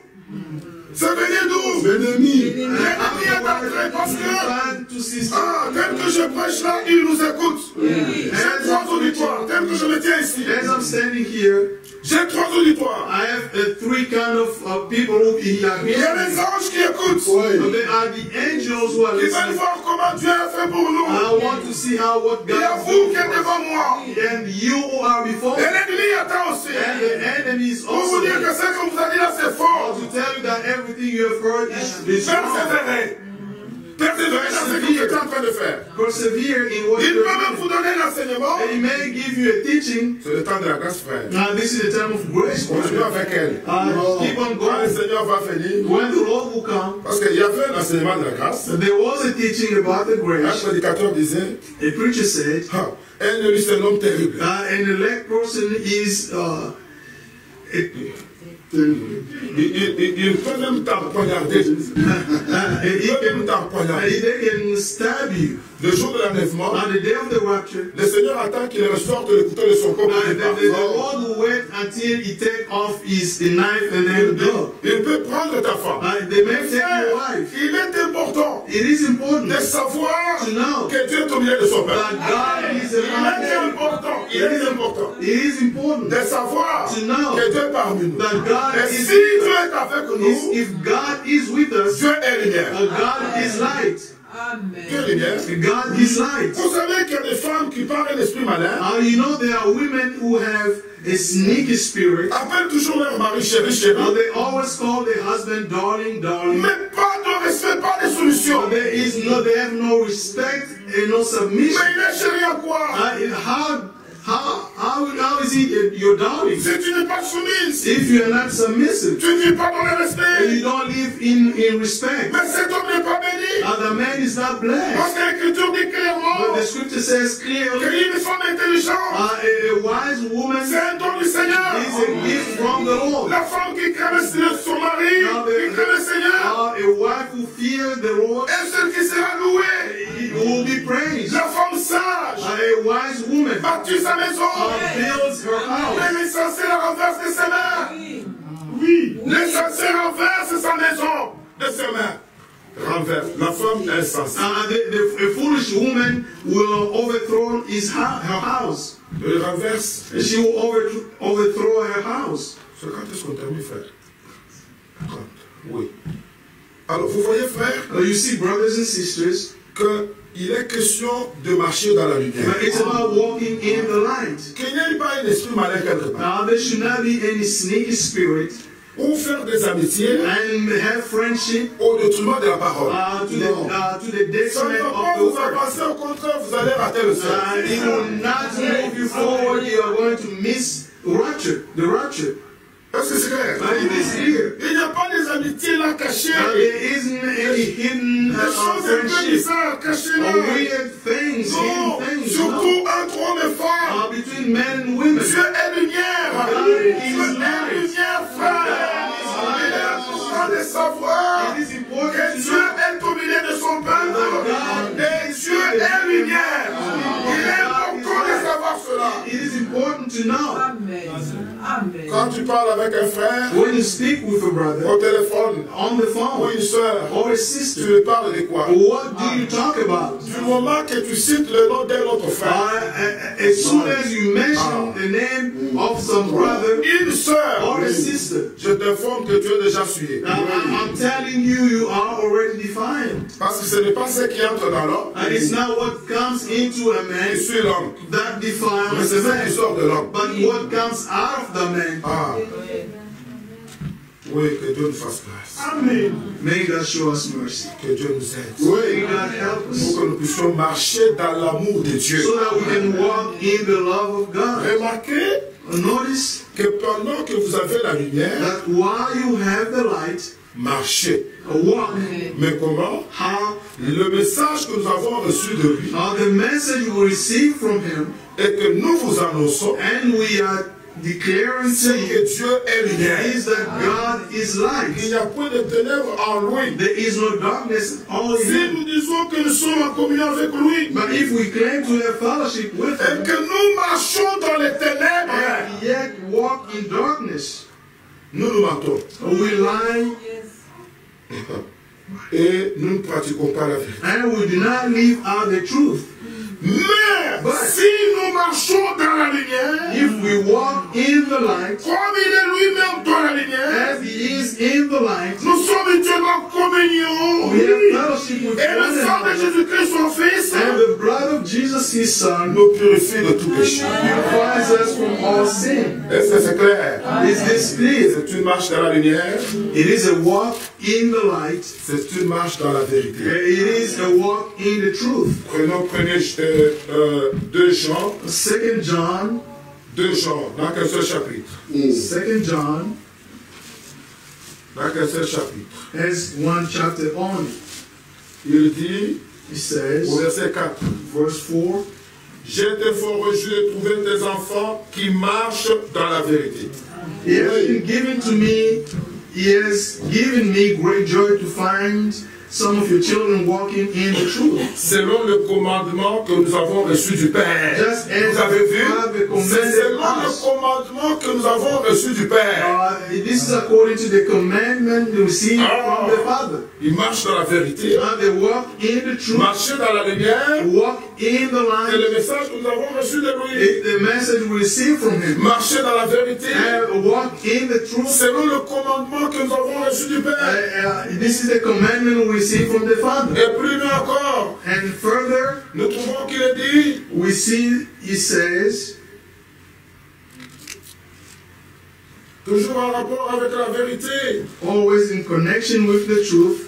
C'est venu d'où? L'ennemi. L'ennemi est afterward entré parce you que, find two sisters. tel que je prêche là, il nous écoute. J'ai trois auditoires. Tel que je me tiens ici, As I'm standing here, j'ai trois auditoires. I have three kind of people who are Il y a here. les anges qui écoutent. There are the angels who are Qui veulent listening. voir comment Dieu a fait pour nous. I want to see how what Il y a God vous qui êtes devant moi. and you who are before, Et l'ennemi attend aussi. and the enemy is Pour vous also dire que there. ce que vous avez dit là, c'est faux. To tell you that everything you have heard is wrong. Persévérez. Persévérez dans ce que vous êtes en train de faire. Persevere in what Il you're peut même doing. vous donner l'enseignement. And he may give you a teaching. C'est le temps de la grâce, frère. Now this is the time of grace. Continuez avec elle. Keep on Quand le going. Seigneur va venir, When the Lord will come, parce qu'il y avait un enseignement de la grâce. there was a teaching about the Un grace. prédicateur disait, A preacher said, un élu, c'est un homme terrible. an elect person is Il peut même t'empoignarder. Il peut même t'empoignarder. they can stab you. Le jour de l'enlèvement, On the day of the rapture, le Seigneur attend qu'il ressorte le couteau de son corps. the Lord will wait until he take off his knife and then go. Il peut prendre ta femme. They may take your wife. Il est important It is important de savoir to know que Dieu est au milieu de son peuple. that God is Il est among them. important. Il est important It is important de savoir to know que Dieu est parmi nous. that God Et is si Dieu est avec nous, if God is with us, Dieu est lumière. God is light. Dieu est lumière. God is light. Vous savez qu'il y a des femmes qui parlent un esprit malin, You know there are women who have a sneaky spirit. appellent toujours leur mari chéri, chéri, They always call their husband darling, darling. mais pas de respect, pas de soumission. They have no respect and no Mais submission. il est chéri à quoi? How is he your darling? Si tu n'es pas soumise, If you are not submissive tu ne vis pas dans le and respect. you don't live in respect, Mais cet homme n'est pas béni. the man is not blessed. Parce que l'Écriture dit clairement But the scripture says clearly, qu'une femme intelligente, a wise woman c'est un don du Seigneur. is a gift from the Lord. La femme qui craint son mari, qui craint le Seigneur, A wife who fears the Lord est celle qui sera louée. will be praised. La femme sage A wise woman bâtit sa maison. builds her house. Mais l'essentiel renverse de ses mains. Oui. L'essentiel renverse sa maison de ses mains. renverse. La femme insensée. A foolish woman will overthrow her house. Elle renverse. She will overthrow her house. C'est quand est-ce qu'on termine, frère? Quand? Oui. Alors, vous voyez, frère, You see, brothers and sisters, qu'il est question de marcher dans la lumière. it's about walking in the light. Qu'il n'y ait pas un esprit malin quelque part. There should not be any sneaky spirit Ou faire des amitiés and have friendship au détriment de la parole. to the Ça ne detriment va of pas the vous word. avancer, au contraire, vous allez rater le ciel. It will not move you forward. You are going to miss the rapture. Est-ce que c'est clair? It is clear. Il n'y a pas des amitiés là cachées. There isn't any hidden Des choses un peu friendship bizarres cachées là. or weird things, Non, hidden things. surtout entre hommes et femmes. Between men and women. Dieu est lumière. Dieu est lumière, frère. Il est important de savoir It is important que to Dieu know est au milieu de son peuple. Et Dieu est lumière. Il est important de savoir cela. It is important to know. Amen. Amen. Quand tu parles avec un frère When you speak with a brother au téléphone on the ou phone une soeur, or a tu sister, lui parles de quoi? what do you talk about? Du moment que tu cites le nom d'un autre frère, As soon as you mention the name of some brother une soeur, or a sister, je t'informe que tu es déjà souillé. I'm telling you, you are already defined. Parce que ce n'est pas ce qui entre dans l'homme And it's not what comes into a qui man suit l'homme, that mais defiles c'est a ce qui man, sort de l'homme. but what comes out of the man. Ah, oui, que Dieu nous fasse grâce. Amen. May God show us mercy. Que Dieu nous aide. May God help us Pour que nous puissions marcher dans l'amour de Dieu. so that we can walk in the love of God. Remarquez Notice que pendant que vous avez la lumière, that while you have the light, marchez. walk. Mais comment? How Le message que nous avons reçu de lui the message we receive from Him, et que nous vous annonçons, and we are declaring to c'est you, que Dieu est lumière. is that God is Il light. n'y a point de ténèbres en lui. There is no darkness only Si Him. nous disons que nous sommes en communion avec lui But if we claim to have fellowship with et Him, que nous marchons dans les ténèbres, and yet walk in darkness, nous nous mentons. we lie Et nous ne pratiquons pas la vérité. and we do not live out the truth. Mais si nous marchons dans la lumière, If we walk in the light, comme il est lui-même dans la lumière, as He is in the light, nous sommes mutuellement en communion. we have fellowship with Et le one sang de another. Jésus-Christ, son Fils, And the blood of Jesus, His Son, nous purifie de tout péché. purifies us from all sin. Est-ce que c'est clair? Is this clear? C'est une marche dans la lumière, It is a walk in the light. c'est une marche dans la vérité. It is a walk in the truth. Prenez 2 Jean, 2 John, 2 Jean, dans qu'un seul chapitre. 2 John Dans qu'un seul chapitre. has one chapter only. Il dit, It au says, verset 4, verse 4, j'ai été fort rejoui de trouver des enfants qui marchent dans la vérité. He has been given to me, He has given me great joy to find some of your children walking in the truth. Selon le commandement que nous avons reçu du Père. Just as Vous avez vu? the Father C'est commanded selon le us. commandement que nous avons reçu du Père. This is according to the commandment received from the Father. Il marche dans la vérité. They walk in the truth, Marcher dans la lumière. walk in the C'est le light. message que nous avons reçu de lui. It's the message we receive from Him. Marcher dans la vérité. And walk in the truth. Selon le commandement que nous avons reçu du Père. This is the commandment we receive from the Father. Et plus loin encore, And further, nous trouvons qu'il est dit, we see He says, toujours en rapport avec la vérité, always in connection with the truth.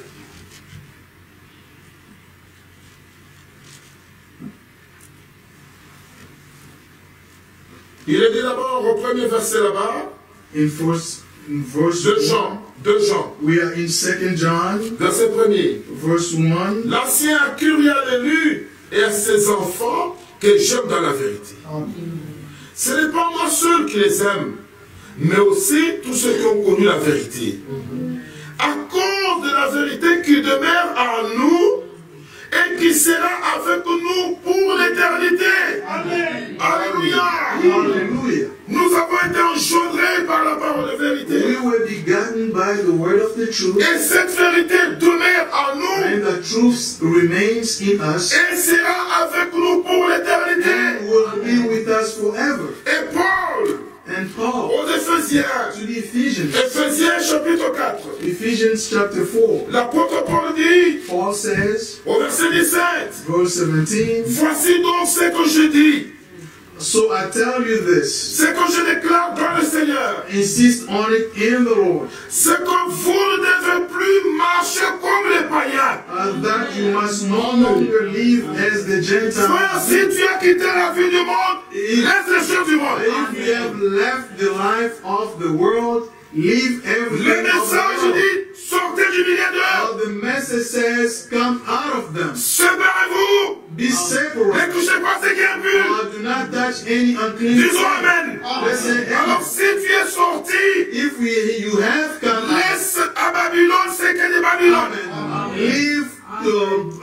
il est dit d'abord au premier verset là-bas, In verse 2 Jean, 2 Jean, we are in 2 John, verset 1er. verse 1. L'ancien a cru à l'élu et à ses enfants que j'aime dans la vérité. Ce n'est pas moi seul qui les aime, mais aussi tous ceux qui ont connu la vérité. À cause de la vérité qui demeure en nous et qui sera avec nous pour l'éternité. Alléluia. Hallelujah. Nous avons été engendrés par la parole de vérité. We were begotten by the word of the truth. Et cette vérité demeure en nous. that truth remains in us et sera avec nous pour l'éternité. and will be with us forever. Et Paul, And Paul, aux Éphésiens, to the Ephesians, Éphésiens chapitre 4, Ephesians chapter 4, l'apôtre Paul dit, Paul says, au verset 17, verse 17, voici donc ce que je dis, so I tell you this, ce que je déclare dans le Seigneur, insist on it in the Lord, c'est que vous ne devez plus marcher comme les païens. that you must no longer live as the Frère, Gentiles. si tu as quitté la vie du monde, laisse les choses du monde. If you have left the life of the world, leave Le everything of the message world. dit, sortez du milieu d'eux, The message says, come out of them. séparez-vous, Be separate. ne touchez pas ce qui est impur. Do not touch any unclean Disons thing. Amen. Let's say Alors amen. si tu es sorti, If you have come out, laisse à Babylone ce qui est de Babylone. leave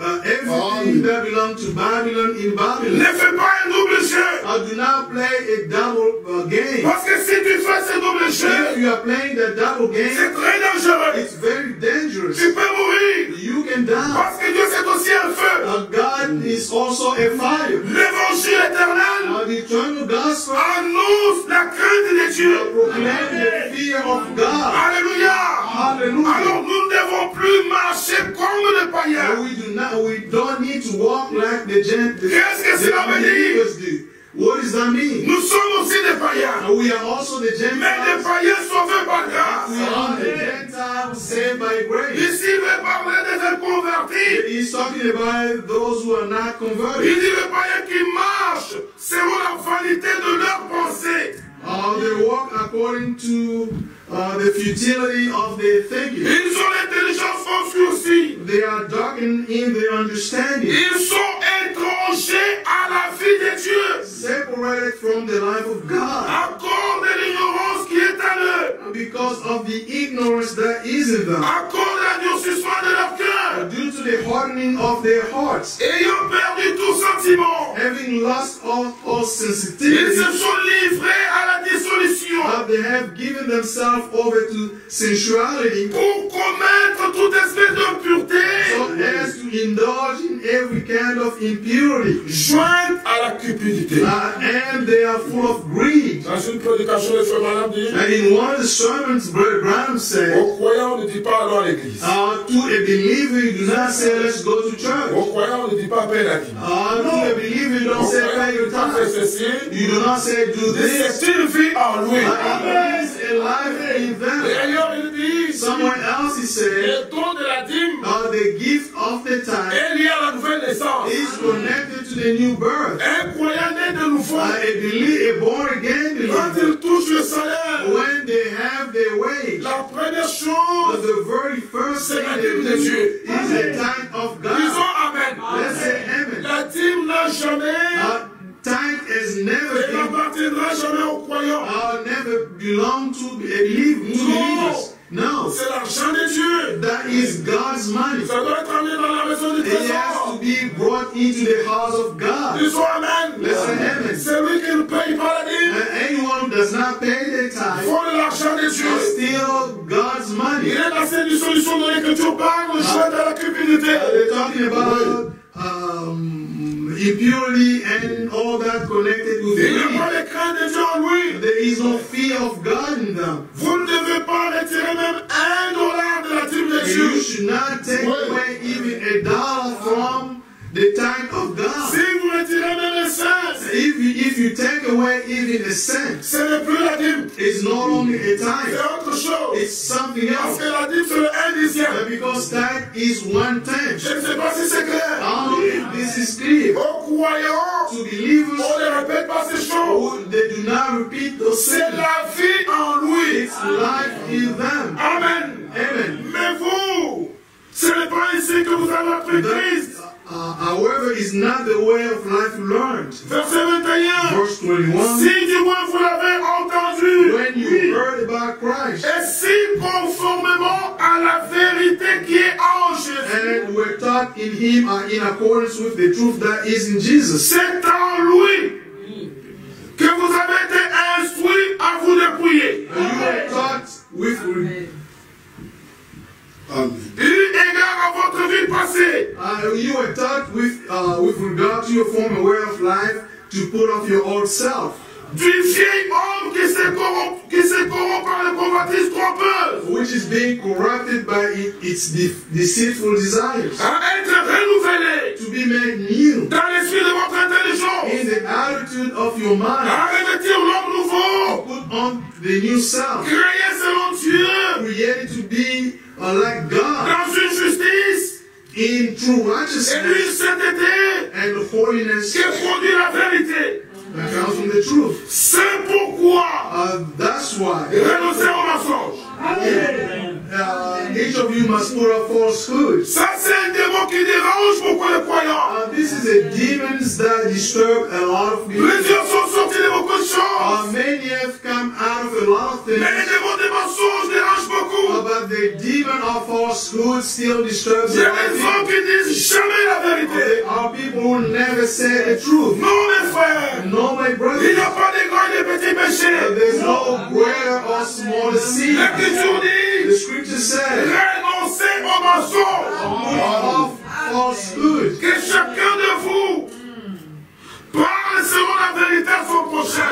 everything that belongs to Babylon in Ne Babylon. fais pas un double jeu. Do not play a double game. Parce que si tu fais ce double If jeu, you are playing the double c'est game, très dangereux. it's very dangerous. Tu peux mourir. You can die. Parce que Dieu c'est aussi un feu. God is also a fire. L'évangile éternel The eternal gospel annonce la crainte de Dieu. proclaim the fear of God. Alléluia. Hallelujah. Alors nous ne devons plus marcher comme les païens. We don't need to walk like the Qu'est-ce que cela veut dire? unbelievers do. What does that mean? Nous sommes aussi des païens. We are also the Mais des Gentiles. païens sauvés par We grâce. are the Gentiles saved by grace. Ici, il veut parler des inconvertis. He's talking about those who are not converted. Il dit les païens qui marchent selon la vanité de leurs pensées. They walk according to the futility of their thinking. Ils ont l'intelligence obscurcie. They are darkened in their understanding. Ils sont étrangers à la vie de Dieu. Separated from the life of God. À cause de l'ignorance qui est en eux. Because of the ignorance that is in them. À cause de l'endurcissement de leur cœur. Due to the hardening of their hearts. Ayant perdu tout sentiment. Having lost all Ils sensitivity. se sont livrés à la dissolution. They have given themselves over to sensuality. Pour commettre toute espèce d'impureté. So as to indulge in every kind of impurity. Jointe à la cupidité. And they are full of greed. Dans une prédication, le frère Branham dit, And in one of the sermons, Brother Branham said, aux croyants, on ne dit pas allons à l'église. to a believer, you do not say, let's go to church. Aux croyants, on ne dit pas paie la dîme. To a believer, you don't say, pay your Fais tithes. ceci. You do not say, do this. C'est une vie en lui. It's a life in Et them. ailleurs, il dit, Somewhere else he said, le don de la dîme the gift of the tithe est lié à la nouvelle naissance. is connected to the new birth. Un croyant né de nouveau, A born again quand believer, il touche le salaire, when they have their wage, la première chose, the very first thing they do is the tithe of God. disons Amen. Let's say amen. La dîme n'a jamais, Tithe has et never been, n'appartiendra jamais aux croyants. never belonged to believers. No, C'est l'argent de Dieu. that is God's money. Ça doit être amené dans la maison du It has trésor. to be brought into the house of God. Disons Amen. Let's say amen. Celui qui ne paye pas la dîme, Anyone who does not pay their tithe vole l'argent de is Dieu. still God's Il money. est dans cette dissolution de l'écriture parle, jointe à la cupidité. They're talking about impurity and all that connected with Il n'y a greed. pas de crainte de Dieu en lui. There is no fear of God in them. Vous ne devez pas retirer même $1 de la dîme de And Dieu. you should not take away even $1 from the tithe of God. Si vous retirez même un cent, If you take away even a cent, ce n'est plus la dîme. it's no longer a C'est tithe. autre chose. It's something Parce else. que la dîme, c'est le 1/10. Because tithe is 1/10. Je ne sais pas si c'est clair. I don't know if this is clear. Aux croyants, To believers, on ne répète pas ces choses. they do not repeat those C'est things. la vie en lui. It's life in them. Amen. Amen. Mais vous, ce n'est pas ici que vous avez appris Christ. However, it's not the way of life learned. Verset 21. Verse 21. Si du moins vous l'avez entendu, When you heard about Christ et si conformément à la vérité qui est en Jésus, and were taught in Him in accordance with the truth that is in Jesus, c'est en lui que vous avez été instruits à vous dépouiller. you were taught with Eu égard à votre vie passée, to put off your old self. Du vieil homme qui se corrompt par les convoitises trompeuses. Which is being corrupted by its deceitful desires. À être renouvelé. To be made new. Dans l'esprit de votre intelligence. In the attitude of your mind. À revêtir l'homme nouveau. Put on the new self. Créé selon Dieu. Created to be like God. Dans une justice. In true righteousness. Et une sainteté. And holiness. Qui produit la vérité. That comes from the truth. C'est pourquoi. That's why. Renoncez au mensonge. Each of you must put off falsehood. Ça c'est un démon qui dérange beaucoup les croyants. This is a demons that disturb a lot of people. Plusieurs sont sortis de beaucoup de choses. Many have come out of a lot of things. Mais les démons des mensonges dérangent beaucoup. But the demon of falsehood still disturbs Il y a des hommes qui disent jamais la vérité. There are people who never say the truth. Non mes frères. No my brothers. Il n'y a pas de grands et de petits péchés. There's no greater or smaller sin. L'Écriture dit. The scripture says. Renoncez au mensonge. Of falsehood. Que chacun de vous parle selon la vérité à son prochain.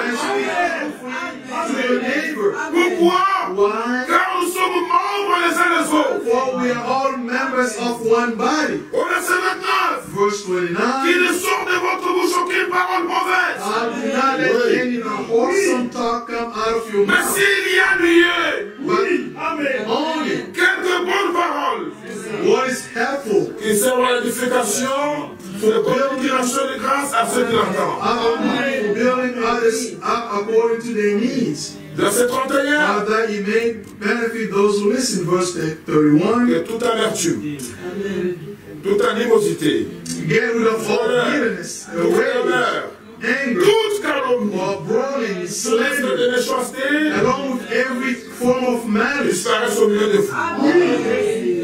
To your neighbor. Pourquoi? Why? Car nous sommes membres les uns des autres. For we are all members of one body. Au verset 29. Verse 29. Qu'il ne sorte de votre bouche aucune parole mauvaise. Do not let any wholesome talk come out of your Mais mouth. s'il y a lieu, Only quelques bonnes paroles what is helpful. qui servent à l'édification, de communication de grâce à ceux qui l'entendent. Building others up according to their needs. Verset 31. That you may benefit those who listen. Verse 31. Que toute amertume, toute animosité, get rid of all bitterness, anger, toute calomnie, or brawling, slander, de méchanceté, along with every form of malice. disparaissent au milieu de vous.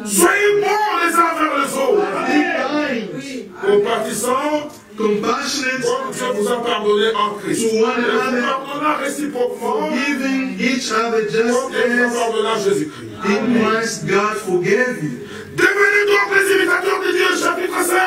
Soyez bons les uns vers les autres. Be kind, compatissants, compassionate, comme Dieu vous a pardonné en Christ. to one Et vous another, pardonnant réciproquement, forgiving each other comme just Dieu vous a as pardonné en Jésus-Christ. in Christ God forgave you. Devenez donc les imitateurs de Dieu, chapitre 5.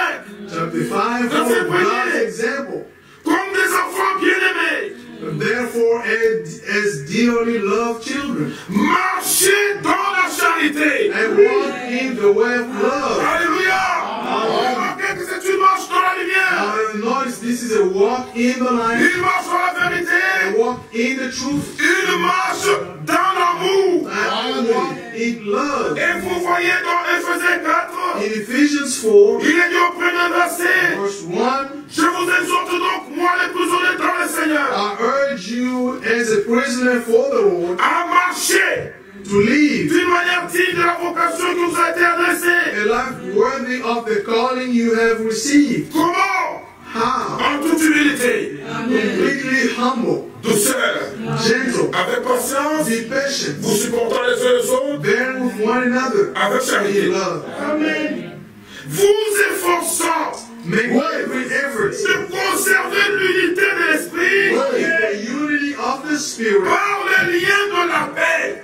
Chapter 5, follow God's example. Comme des enfants bien-aimés. Therefore, as dearly loved children, marchez dans la charité. And walk in the way of love. Alléluia. Remarquez que c'est une marche dans la lumière. Notice this is a walk in the light. Une marche dans la vérité. A walk in the truth. Une marche dans l'amour. And a walk in love. Et vous voyez dans Éphésiens 4. In Ephesians 4. Il est dit au premier verset. Verse 1. Je vous exhorte donc, moi les prisonniers dans le Seigneur. I urge you as a prisoner for the Lord. À marcher. To live d'une manière digne de la vocation qui vous a été adressée. A life worthy of the calling you have received. Comment? How? En toute humilité. Completely humble. Douceur. Gentle. Avec patience. Be patient. Vous supportant les uns les autres. Bearing with one another. Avec charité. Love. Amen. Vous efforçant. Make every effort de conserver l'unité de l'esprit. The unity of the Spirit. Par le lien de la paix.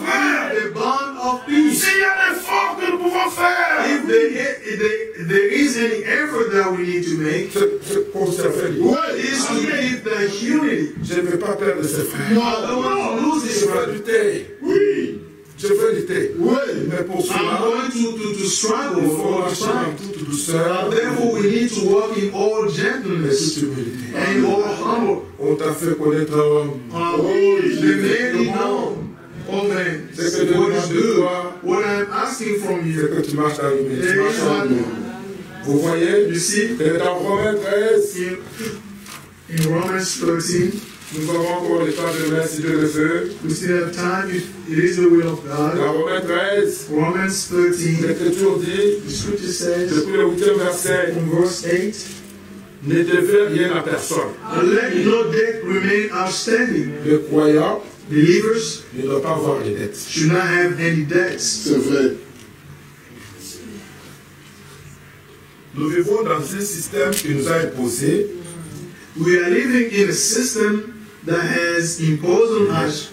Frère, the bond of peace. S'il y a l'effort que nous pouvons faire. If there is any effort that we need to make, c'est conserver l'unité. Is to keep the unity. Je ne veux pas perdre ces frères. I don't want to lose this Je veux brother. lutter. Oui. Je veux lutter. Oui. Mais pour cela, I'm going to struggle il faut for marcher our en toute douceur. Therefore, we need to walk in all gentleness and all humble. On t'a fait connaître The man known. Oh man, c'est que what is de good? toi, What I'm asking from c'est you. que tu marches dans l'humilité. There Tu marches is dans one. l'amour. Vous voyez, You see, et dans Romains 13, in Romans 13, nous avons encore le temps de demain si Dieu le veut. we still have time. It is the will of Dans God. Romains 13, Romans 13, l'Écriture dit, the scripture says, depuis le 8e verset, from verse 8, ne devez rien à personne. let no debt remain outstanding. Les croyants Believers ne doivent pas avoir de dettes. should not have any debts. C'est vrai. Nous vivons dans un système qui nous a imposé. We are living in a system that has imposed on us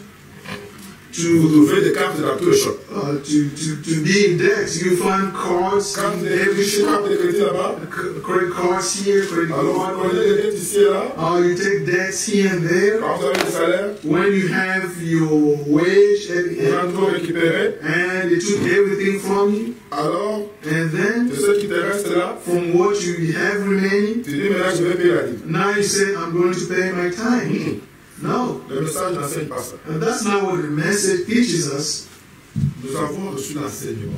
Vous trouvez des cartes dans tous les shops. To be in debt, you find cards in every shop. Credit cards here, credit cards. You take debts here and there. When you have your wage at the end, and they took everything from you. And then, from what you have remaining, now you say, I'm going to pay my time. No. And that's not what the message teaches us.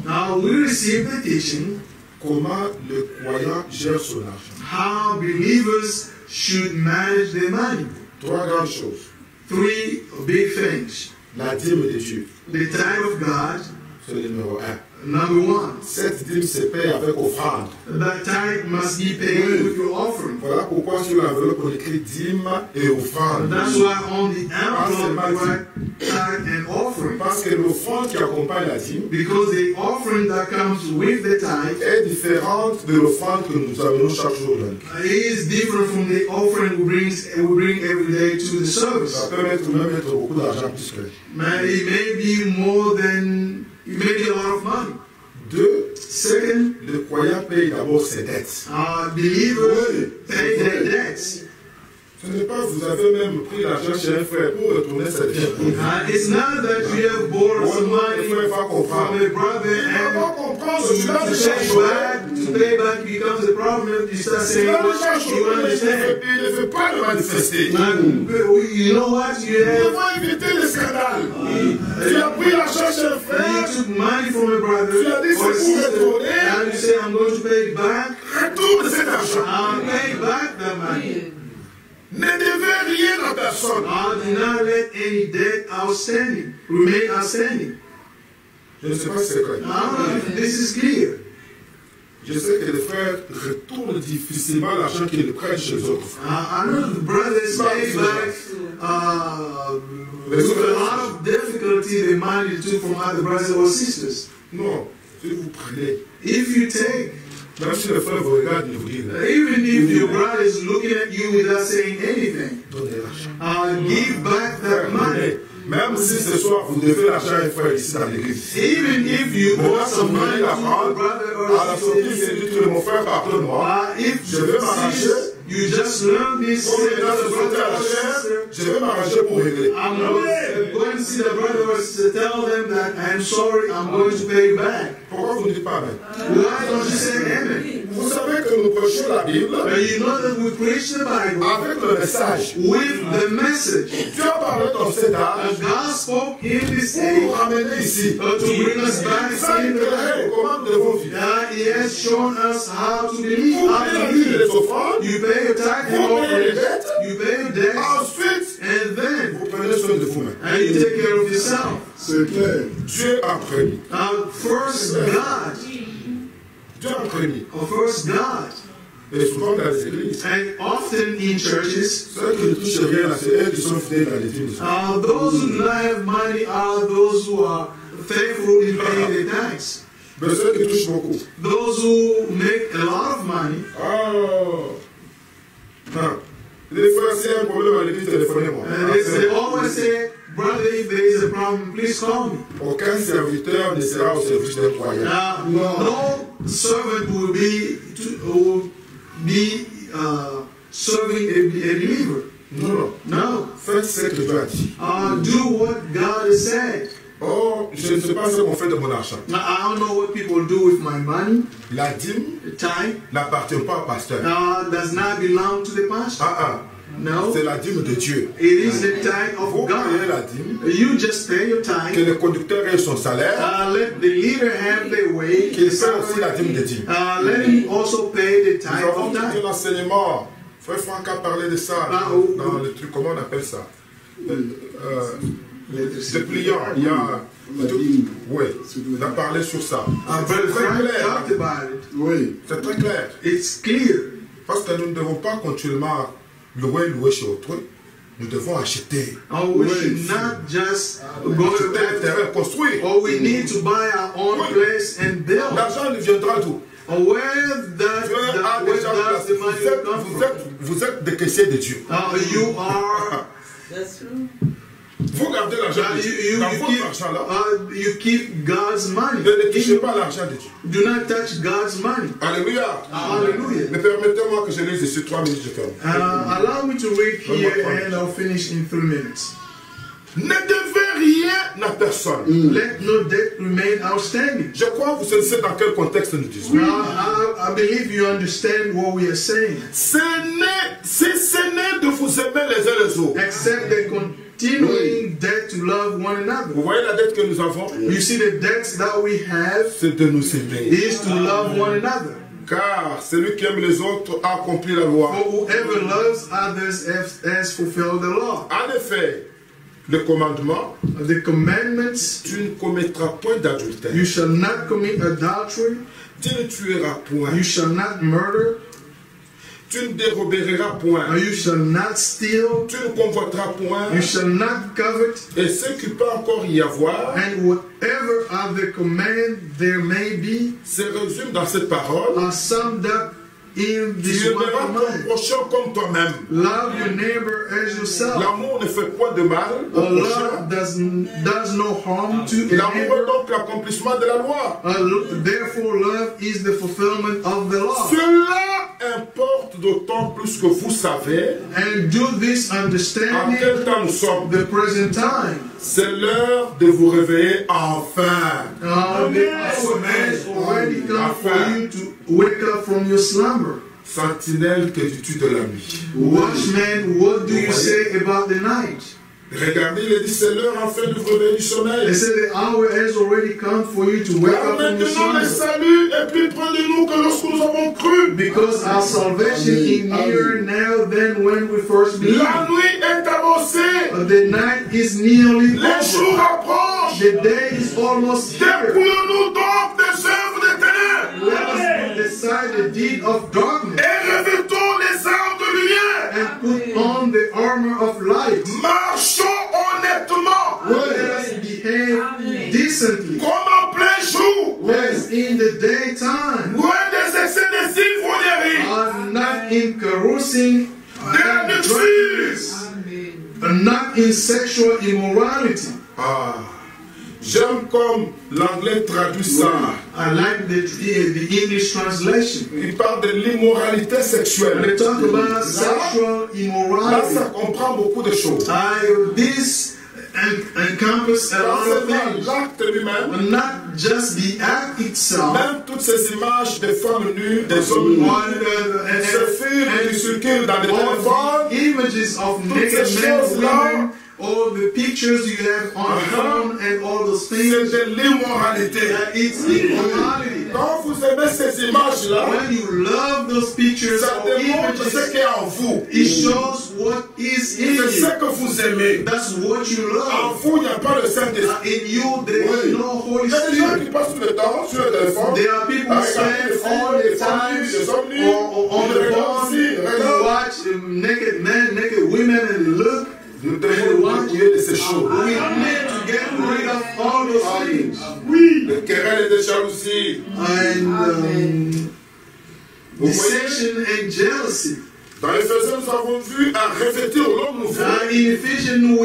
Now we receive the teaching comment le croyant gère son argent. How believers should manage their money. Trois grandes choses. Three big things. La dîme de Dieu. The tithe of God. C'est le numéro 1. Number one. Cette dîme se paye avec offrande. That tithe must be paid with your offering. Voilà pourquoi sur l'enveloppe on écrit dîme et offrande. That's why on the envelope we write tithe and offering. Parce que l'offrande qui accompagne la dîme, because the offering that comes with the tithe, est différente de l'offrande que nous amenons chaque jour. Is different from the offering we bring every day to the service. Ça peut même être beaucoup d'argent plus que. It may be more than. It may be a lot of money. Deux, second, le croyant paye d'abord ses dettes. Believers pay their debts. Ce n'est pas vous avez même pris l'argent chez un frère pour retourner cette dette. It's not that you have borrowed some money from a brother and to pay back becomes a problem. You start saying what you understand. Il ne fait pas le manifester. You know what? You have. Il faut éviter le scandale. Tu as pris l'argent chez un frère. You took money from a brother Tu as dit or a c'est sister. pour retourner. And you say I'm going to pay back. Retourne cet argent. I'll pay back that money. Ne devez rien à personne. Do not let any debt remain outstanding. Je ne sais pas si c'est clair. This is clear. Je sais que les frères retournent difficilement l'argent qu'ils prennent chez eux. I know the brothers pay back with a lot of difficulty the money you took from other brothers or sisters. Non, si vous prenez. If you take. Même si le frère vous regarde, il vous dit. Even if your brother is looking at you without saying anything, give back that money. Même si ce soir vous devez l'argent à un frère ici dans l'église. Even if you owe some money to a brother or à la sortie, c'est dit que mon frère pardonne-moi. Je vais m'arranger. You just learn this. Je vais m'arranger pour régler. I'm going to see the brother or sister, tell them that I'm sorry, I'm going to pay back. Pourquoi vous ne dites pas amen? Why don't you say amen? Vous savez que nous prêchons la Bible. You know that we preach the Bible avec le message. With the message. Dieu a parlé dans cet âge. God spoke in this age. Pour ramener ici. To bring us back in the life. Comment nous devons vivre? He has shown us how to believe. You pay your tithe and offering. You pay your debt. Ensuite, and then vous prenez soin de vous-même. And you take care of yourself. C'est clair. Dieu en premier. First God. Dieu en premier. First God. Et souvent dans les églises. And often in churches. Ceux qui ne touchent rien, c'est eux qui sont fidèles dans l'église. Those who do not have money are those who are faithful in paying their tithes. Mais ceux qui touchent beaucoup. Those who make a lot of money. Les frères, s'il y a un problème à l'église, téléphonez-moi. They always say, brother, if there is a problem, please call me. Aucun serviteur ne sera au service d'un croyant. No servant will be serving a believer. No. Faites ce que Dieu a dit. Do what God has said. Oh, je ne sais pas ce qu'on fait de mon argent. I don't know what people do with my money. La dîme n'appartient pas au pasteur. Does not belong to the pastor. No. C'est la dîme de Dieu. It is the tithe of Vous God. payez la dîme. You just pay your tithe. Que le conducteur ait son salaire. Let the leader have their way. Qu'il paie aussi la dîme de Dieu. Let him also pay the tithe Nous avons of tithe. tout un enseignement. Frère Franck a parlé de ça. Dans le truc, comment on appelle ça? C'est pliant, il y a. Oui, on a parlé sur ça. C'est très clair. Oui, c'est très clair. It's clear. Parce que nous ne devons pas continuellement louer chez autrui. Nous devons acheter. We should not just go to un terrain construit. Or we need to buy our own place and build. L'argent ne viendra d'où? Where does the money come from? Vous êtes des caissiers de Dieu. You are. That's true. Vous gardez l'argent de Dieu. Dans votre argent là. You keep God's money. Ne touchez pas l'argent de Dieu. Do not touch God's money. Alléluia. Hallelujah. Mais permettez-moi que je lise ici 3 minutes, je ferme. Allow me to read here and I'll finish in 3 minutes. Ne devez rien à personne. Let no debt remain outstanding. Je crois que vous savez dans quel contexte nous disons. I believe you understand what we are saying. Ce n'est de vous aimer les uns les autres. Except the continuing debt to love one another. Vous voyez la dette que nous avons? You see the debts that we have C'est de nous aimer. is to love one another. Car celui qui aime les autres a accompli la loi. For whoever loves others has fulfilled the law. En effet, le commandement, The commandments, tu ne commettras point d'adultère. you shall not commit adultery, Tu ne tueras point. you shall not murder, Tu ne dérobéreras point. you shall not steal, Tu ne convoiteras point. you shall not covet, Et ce qui peut encore y avoir, and whatever other command there may be se résume dans cette parole. are summed up in Tu this one aimeras ton command. prochain comme toi-même. Love your neighbor as yourself. L'amour ne fait point de mal au prochain. Love does no harm to a L'amour est neighbor. donc l'accomplissement de la loi. Therefore, love is the fulfillment of the law. Cela importe d'autant plus que vous savez And do this en understanding quel temps nous sommes. the present time. C'est l'heure de vous réveiller enfin. The hour has already come for you to wake up from your slumber. Sentinelle, que dis-tu de la nuit? Watchman, what do you say about the night? Regardez, il dit c'est l'heure enfin de vous réveiller du sommeil. They say the hour has already come for you to wake Car up from your maintenant le slumber. salut est plus près de nous que lorsque nous avons cru. Because our salvation is nearer now than when we first believed. La nuit est avancée. The night is nearly Les jours over. approchent. The day is almost here. Dépouillons-nous donc des œuvres des ténèbres. Let us put aside the deed of darkness Et revêtons les armes de lumière. and put on the armor of light. Marchons honnêtement. Let us behave decently, Comme en plein jour. as in the daytime, Loin des excès des ivrogneries. not in carousing De la and luxure. drunkenness, not in sexual immorality. J'aime comme l'anglais traduit ça. I like the English translation. Il parle de l'immoralité sexuelle. They talk about sexual Là, immorality. ça comprend beaucoup de choses. This encompasses a lot of things. L'acte lui-même, Not just the act itself, même toutes ces images des femmes nues, des hommes nus, ces films qui circulent dans les all téléphones, the images of naked ces men, choses-là, women, all the pictures you have on the phone and all those c'est things, de l'immoralité. it's immorality. Quand vous aimez ces images-là, When you love those pictures ça or démontre ce images, qu'il y a en vous. it shows what is in C'est ce you. que vous aimez. That's what you En love. vous, il n'y a pas le Saint-Esprit. In you, there is no Holy Il y a des gens Spirit. qui passent tout le temps sur le téléphone. There are people who spend all the time or on the phone to watch naked men, naked women, and look. Nous devons nous dépouiller de ces choses. We need to get rid of all those things. Oui, les querelles et les jalousies. And Vous voyez, dissension and jealousy. dans Éphésiens, nous avons vu à revêtir l'homme nouveau. In Ephesians,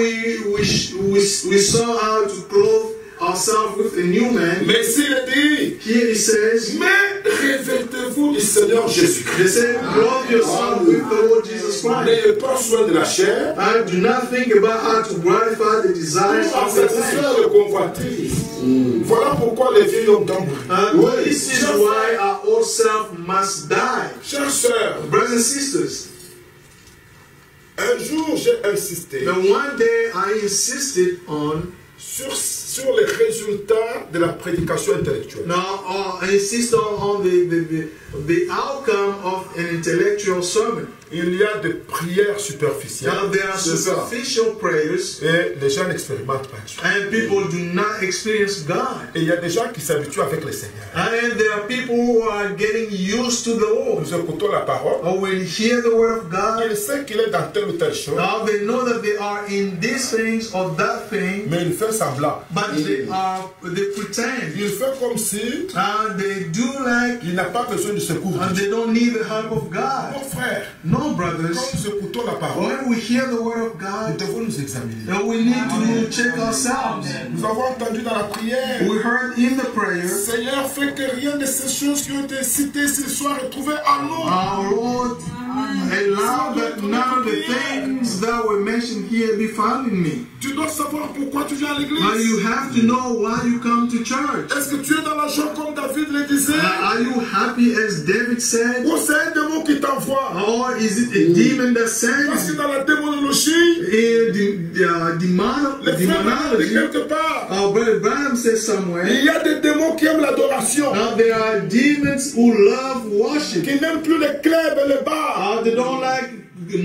we saw how to clothe ourselves with a new man. Mais s'il est dit, Here it says, mais revêtez-vous du Seigneur Jésus-Christ. they said, clothe yourself with the Lord Jesus Christ. N'ayez pas soin de la chair, I do not think about how to gratify the desires en of the satisfaire flesh. le convoitise. Voilà pourquoi les vieils hommes tombent. This is why our old self must die. Chers sœurs, Brothers and sisters, un jour j'ai insisté the one day I insisted on, sur les résultats de la prédication intellectuelle. now I insist on the outcome of an intellectual sermon. Il y a des prières superficielles. Now there are C'est ça. superficial prayers, Et les gens n'expérimentent pas Dieu. and people do not experience God. Et il y a des gens qui s'habituent avec le Seigneur. And there are people who are getting used to the Lord. Nous écoutons la parole. Or when you hear the word of God, Il sait qu'il est dans telle ou telle chose, now they know that they are in these things or that thing, mais il fait semblant. but they pretend. Il fait comme si And they do like, il n'a pas besoin de secours. and they don't need the help of God. Mon frère, No, know, brothers, quand nous écoutons la parole, when we hear the word of nous God, devons nous examiner. we need to check ourselves. Nous avons entendu dans la prière, We heard in the prayer, Seigneur, fais que rien de ces choses qui ont été citées ce soir est trouvé en nous. our Lord, allow that none of the things that were mentioned here be found in me. Tu dois savoir pourquoi tu viens à Now l'église. you have to know why you come to church. Est-ce que tu es dans la joie comme David le disait? Are you happy as David said? Ou c'est un démon qui t'envoie? Or is it a demon that Parce que sends? dans la démonologie, In les frères disent demonology, quelque part, our brother Branham says il somewhere, y a des démons qui aiment l'adoration, now there are demons who love worship. qui n'aiment plus les clubs et les bars. They don't like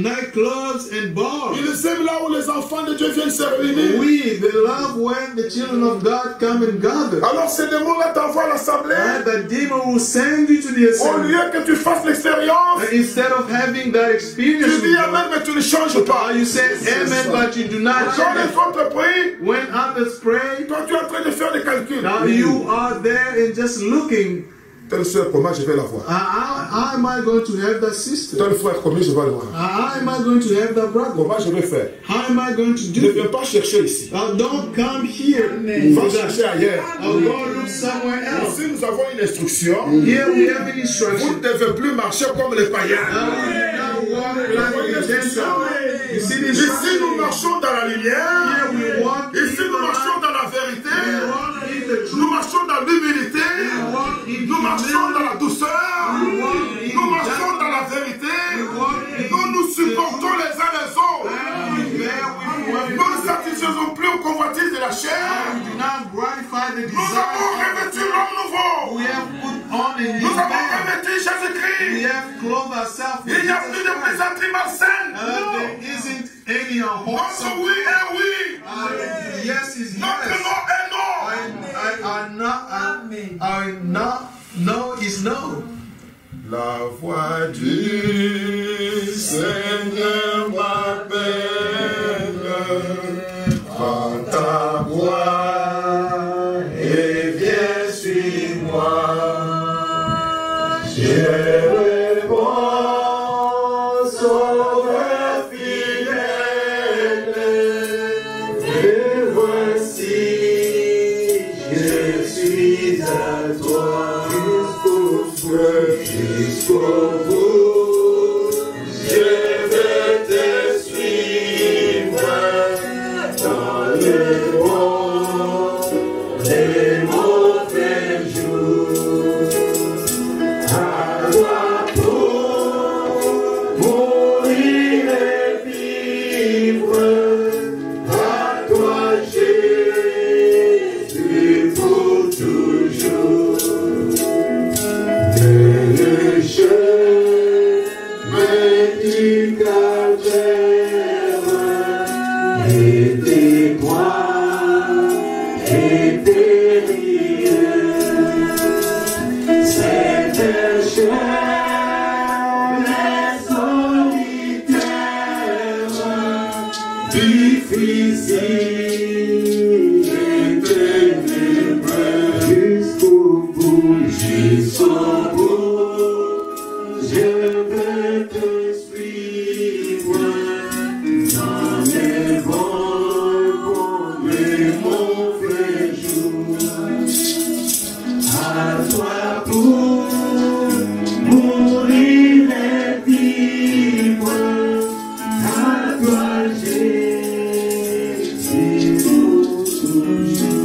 nightclubs and bars. Ils aiment là où les enfants de Dieu viennent se réunir. They love when the children of God come and gather. Alors ces démons-là t'envoient à l'assemblée. And the demon will send you to the Au assembly. lieu que tu fasses l'expérience, Instead of having that experience, tu dis Amen, mais tu ne changes pas. you say amen, but you do not Quand les change. autres prient, When others pray, toi tu es en train de faire des calculs. now you are there and just looking. Telle soeur, comment je vais la voir? How am I going to have that sister? Tel frère, comment je vais le voir? How am I going to have that brother? Comment je vais faire? How am I going to Ne do viens it? pas chercher ici. Don't come here. Va chercher ailleurs. I'll go look somewhere else. Ici, nous avons une instruction. Here we have an Vous instruction. ne devez plus marcher comme les païens. Now walk like the Gentiles. You see this? Ici, nous marchons dans la lumière. Here we walk Ici, nous marchons dans la vérité. We walk in the Nous truth. marchons dans l'humilité. We walk in Nous marchons dans la douceur. We walk in Nous marchons dans la vérité. walk Nous nous supportons les uns les autres. in there with one Nous ne satisfaisons plus aux convoitises de la chair. We do not gratify the Nous avons desire. revêtu l'homme nouveau. We have put on a new Nous avons man. revêtu We Jésus-Christ. have clothed ourselves with Il n'y a plus de Jesus Christ. plaisanterie malsaine. There isn't any Notre wholesome. oui est oui. Yes is Notre yes. non est non. Our no is no. La voix du Seigneur m'appelle. Prends ta voix et viens suis-moi. Je réponds, Sauveur fidèle. Et voici, je suis à toi. Jusqu'au bout, je vais te suivre dans le bon et mauvais jours. À toi pour mourir et vivre, à toi Jésus pour toujours. Le chemin du calvaire était moi et périlleux. C'est un chemin solitaire, difficile et ténébreux. Jusqu'au bout, jusqu'au bout, je veux te suivre dans les bons et mauvais jours. À toi pour mourir et vivre, à toi Jésus.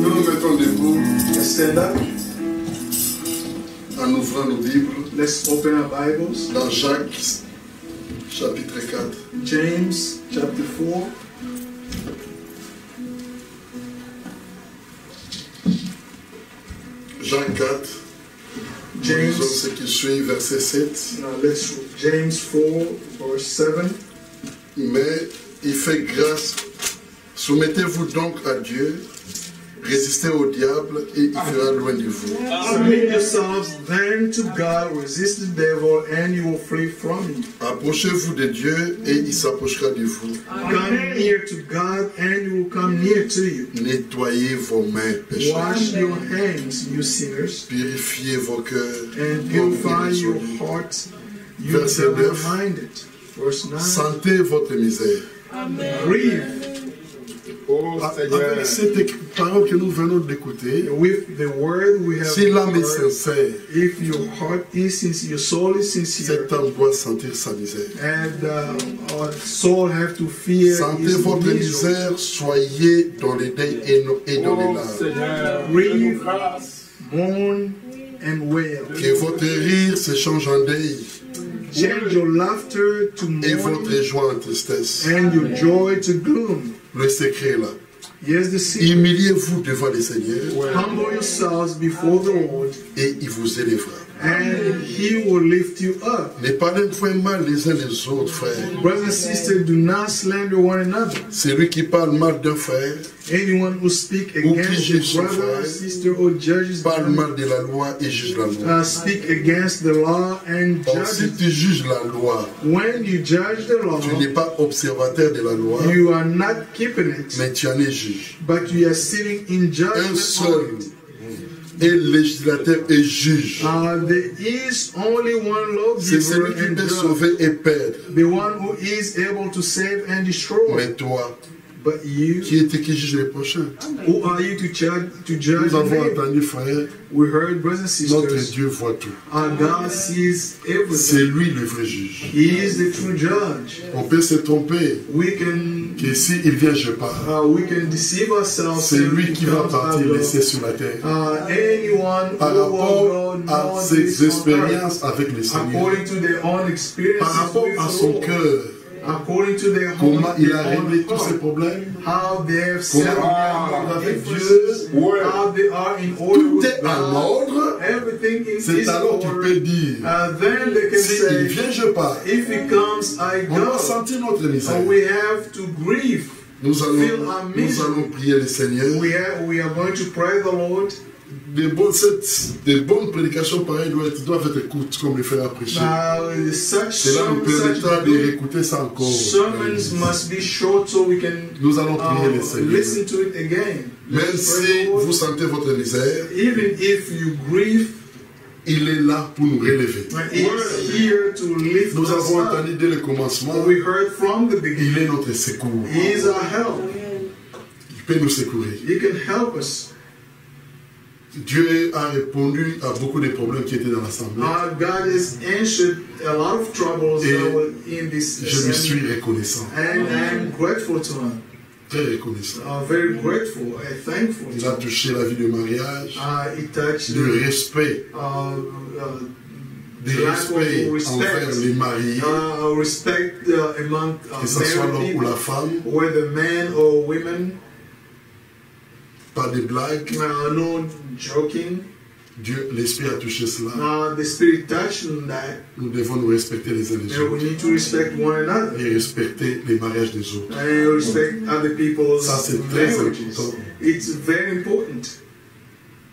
Nous nous mettons debout. Stand up. En ouvrant nos Bibles Let's open our Bibles. dans Jacques, chapitre 4. James chapter 4. Jacques 4, James. lisons ce qui suit, verset 7. Now let's James 4 verse 7. Mais il fait grâce. Soumettez-vous donc à Dieu, résistez au diable et il fera loin de vous. Submit yourselves then to God, resist the devil, and you will flee from him. Approchez-vous de Dieu et il s'approchera de vous. Come near to God, and he will come near to you. Nettoyez vos mains, pécheurs. Wash your hands, you sinners, Purifiez vos cœurs. and purify your hearts, you Verset 9. double-minded. Verse 9. Sentez votre misère. Grieve. Oh, Seigneur. Avec cette parole que nous venons d'écouter, With the word we have si l'âme est heard, sincère, if your heart is sincere, your soul is sincere, cet âme doit sentir sa misère. and our soul have to fear Sentez his votre misery. misère, soyez dans les deuils et dans les Oh, larmes. Seigneur. Grieve, mourn, and wail. Que votre rire se change en deuil Change your laughter to et mourning votre joie en tristesse. and your joy to gloom. Le secret là. Yes, the secret. Humiliez-vous devant le Seigneur Humble yourselves before the Lord, et il vous élèvera. and He will lift you up. Ne parlez point mal les uns les autres, frères. Brothers and sisters, do not slander one another. Celui qui parle mal d'un frère Anyone who speaks Ou qui against juge his son brother or frère, sister or judges parle them, mal de la loi et juge la loi. speak against the law and Or, si judge it. tu juges la loi, When you judge the law, tu n'es pas observateur de la loi, you are not keeping it, mais tu en es juge. but you are sitting in Un judgment seul on it. est législateur et juge. There is only one C'est celui lawgiver qui and peut judge, sauver et perdre. the one who is able to save and destroy. Mais toi, But you, qui es-tu qui juge les prochains? who are you to judge Nous avons them? entendu, frère, We heard, brothers and notre sisters, Dieu voit tout. our God sees C'est everything. lui le vrai juge. He is the true judge. On peut se tromper, We can que s'il vient, je pars. we can deceive ourselves. C'est and lui qui va become partir our laisser sur la terre. anyone Par who will rapport go à know ses this on earth, expériences avec le Seigneur, according to their own experiences par rapport with à the son Lord, cœur, according to their own, comment il a their own réglé tous ses heart, problèmes, how they have comment settled il their avec Dieu, differences, Ouais. how they are in order tout with est en God. ordre. Everything is C'est alors tu order. peux dire, Then they can s'il say, vient, je pars. if he comes, I On doit go. sentir notre misère. So we have to grieve. Nous feel our allons misery. prier le Seigneur. We are going to pray the Lord. Des bonnes prédications pareilles doivent être courtes, comme le frère a prêché. Cela nous permettra de réécouter ça encore. Sermons must be short so we can Nous allons prier le Seigneur. listen to it again. Même si vous sentez votre misère, Even if you grieve, il est là pour nous relever. he is here to lift Nous us avons up. entendu dès le commencement, We heard from the il beginning. est notre secours. He is our help. Il peut nous secourir. He can help us. Dieu a répondu à beaucoup de problèmes qui étaient dans l'assemblée. God has answered a lot of troubles Et that were in this je me assembly, suis reconnaissant, and I am grateful to him. très reconnaissant. Very grateful and thankful. Il a touché la vie de mariage, He touched le respect, the lack of envers respect, les mariés, respect among que ce soit married l'homme ou people, la femme, whether men or women. pas de blagues. No joking. Dieu, l'Esprit a touché cela. The Spirit touched on that. Nous devons nous respecter les uns les And we autres need to respect one another et respecter les mariages des autres. and respect other people's Ça, c'est très marriages. important. It's very important.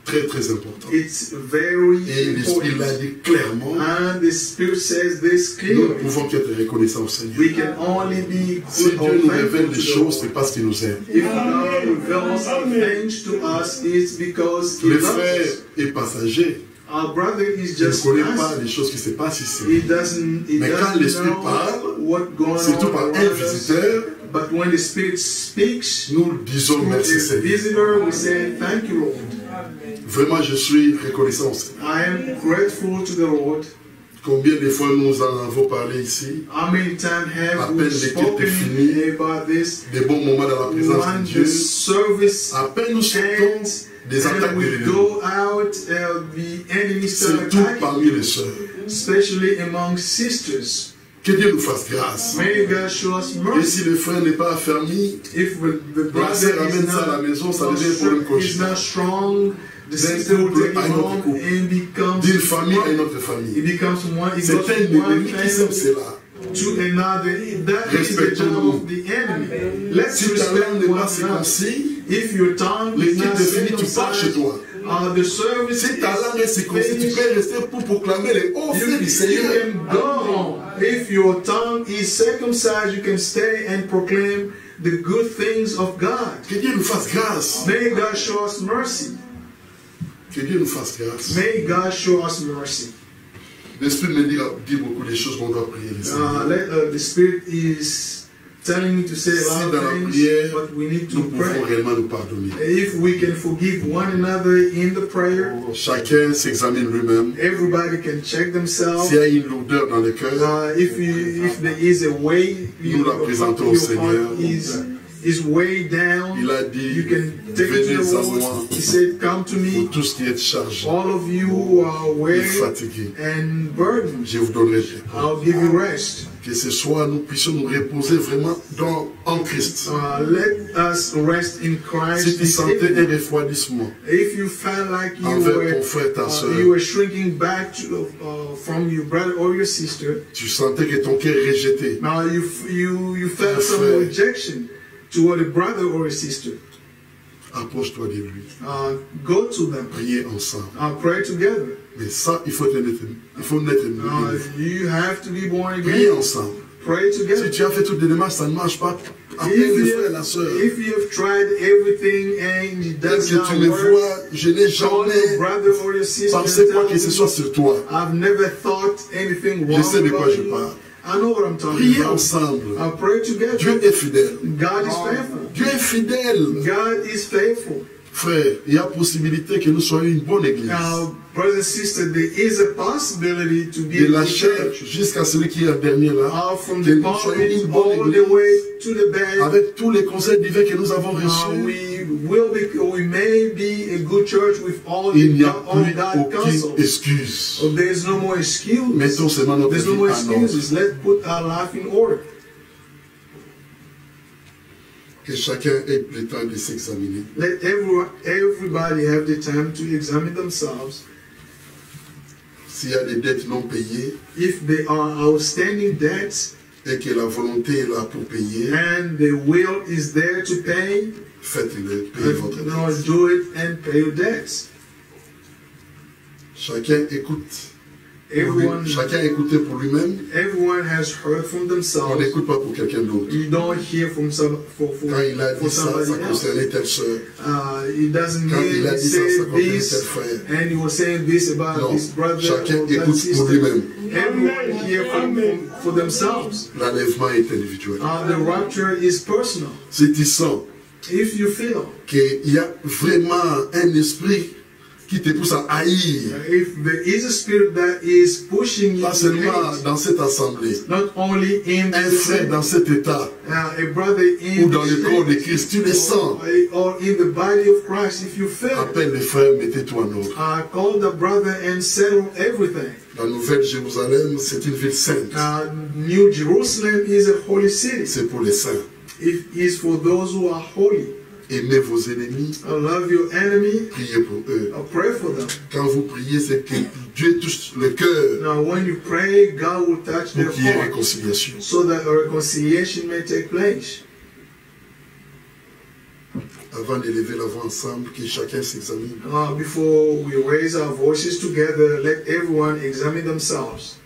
Très, très important. It's very Et l'Esprit l'a important. dit clairement. And the Spirit says this Nous clearly. ne pouvons qu'être reconnaissants au Seigneur. We can only be Si good Dieu or nous thankful révèle to des the choses, Lord. c'est parce qu'il nous aime. If God reveals things to us, it's because He Le loves frère us. est passager. Our brother is Il ne just connaît pas us. les choses qui se passent ici. He doesn't Mais quand l'Esprit know parle, what going surtout on par un around us. visiteur, But when the Spirit speaks nous disons to merci a Seigneur. visitor, we say, thank you, Lord. Vraiment, je suis reconnaissant au Seigneur. I am grateful to the Lord. Combien de fois nous en avons parlé ici, How many times have À we peine les quêtes finies, spoken about this? des bons moments dans la présence When de the Dieu, service à peine nous sortons ends des attaques and de we l'ennemi, go out, the enemy start surtout attacking, parmi les sœurs. especially among sisters. Que Dieu nous fasse grâce. May God show us Et mercy. si le frère n'est pas affermi, If the la sœur brother amène is ça à la maison, ça devient un problème not, is not strong, the sister will take it home and becomes d'une famille à une autre famille. it becomes one. It C'est goes un from one ennemi qui sème family cela. to another. That is the job of the enemy. Let's Si ta respect langue n'est one pas another. circoncis, If your tongue is l'équipe not de fini, tu pars chez circumcised, toi. the service Si ta langue est circoncis, tu finished. peux rester pour proclamer les hauts faits du You Seigneur. can go home. If your tongue is circumcised, you can stay and proclaim the good things of God. Que Dieu nous fasse grâce. May God show us mercy. Que Dieu nous fasse grâce. May God show us mercy. L'Esprit me dit beaucoup de choses qu'on doit prier. The Spirit is telling me to say a lot of things, but we need to pray. If we can forgive one another in the prayer, chacun s'examine lui-même. Everybody can check themselves. S'il y a une lourdeur dans le cœur, if there is a way, nous la présentons au Seigneur. Is way down. Il a dit, you can take it to the Lord. He said, come to me. Pour tous qui êtes chargés, all of you who are weary fatigués, and burdened. Je vous donnerai. I'll give you rest. Que ce soir nous puissions nous reposer vraiment en Christ. Let us rest in Christ. Si tu sentais un refroidissement, if you felt like you were shrinking back from your brother or your sister, tu sentais que ton cœur est rejeté. Now you felt some rejection toward a brother or a sister. Approche-toi de lui. Go to them. Priez ensemble. Pray together. Mais ça, il faut naître. You have to be born again. Priez ensemble. Pray together. Si tu as fait toutes les démarches, ça ne marche pas. Appelle le frère et la sœur. If you have tried everything and it does not work, tu me vois, je n'ai jamais pensé quoi que ce soit sur toi. I've never thought anything wrong. Je sais de quoi je parle. I know what I'm talking Priez about. ensemble. Pray together. Dieu est fidèle. God is faithful. Dieu est fidèle. God is faithful. Frère, il y a possibilité que nous soyons une bonne église. Now, brothers and sisters, there is a possibility to be de la chair jusqu'à celui qui est le dernier là. From the pulpit all the way to the bed. Avec tous les conseils divins que nous avons reçus. We may be a good church with all il n'y a plus aucune excuse. There's no more excuse. Mettons seulement notre There's no more excuses. Let's put our life in order. Que chacun ait le temps de s'examiner. Let everybody have the time to examine themselves. S'il y a des dettes non payées, if there are outstanding debts, et que la volonté est là pour payer, and the will is there to pay, faites-le, payez votre dette. Do it and pay your debts. Chacun écoute. Chacun écouté pour lui-même. Everyone has heard from themselves. On n'écoute pas pour quelqu'un d'autre. You don't hear from Quand il a dit ça, ça concernait telle sœur. It doesn't mean il a dit ça, ça concernait tel frère. And he was saying this about his brother. Chacun écoute pour lui-même. Everyone hear for themselves. L'enlèvement est individuel. The rapture is personal. Si tu sens if you feel qu'il y a vraiment un esprit qui te pousse à haïr. If there is a spirit that is pushing you, pas seulement dans cette assemblée, not only in un frère dans cet état, a brother in ou dans le corps de Christ, tu le sens. Or in the body of Christ, if you feel. Appelle les frères, mettez-toi en ordre. Call the brother and settle everything. La Nouvelle Jérusalem, c'est une ville sainte. New Jerusalem is a holy city. C'est pour les saints. It is for those who are holy. Aimez vos ennemis. Love your enemy. Priez pour eux. Pray for them. Quand vous priez, c'est que Dieu touche le cœur. Now, when you pray, God will touch their heart. Pour qu'il y ait réconciliation. So that a reconciliation may take place. Avant d'élever la voix ensemble, que chacun s'examine. Before we raise our voices together, let everyone examine themselves.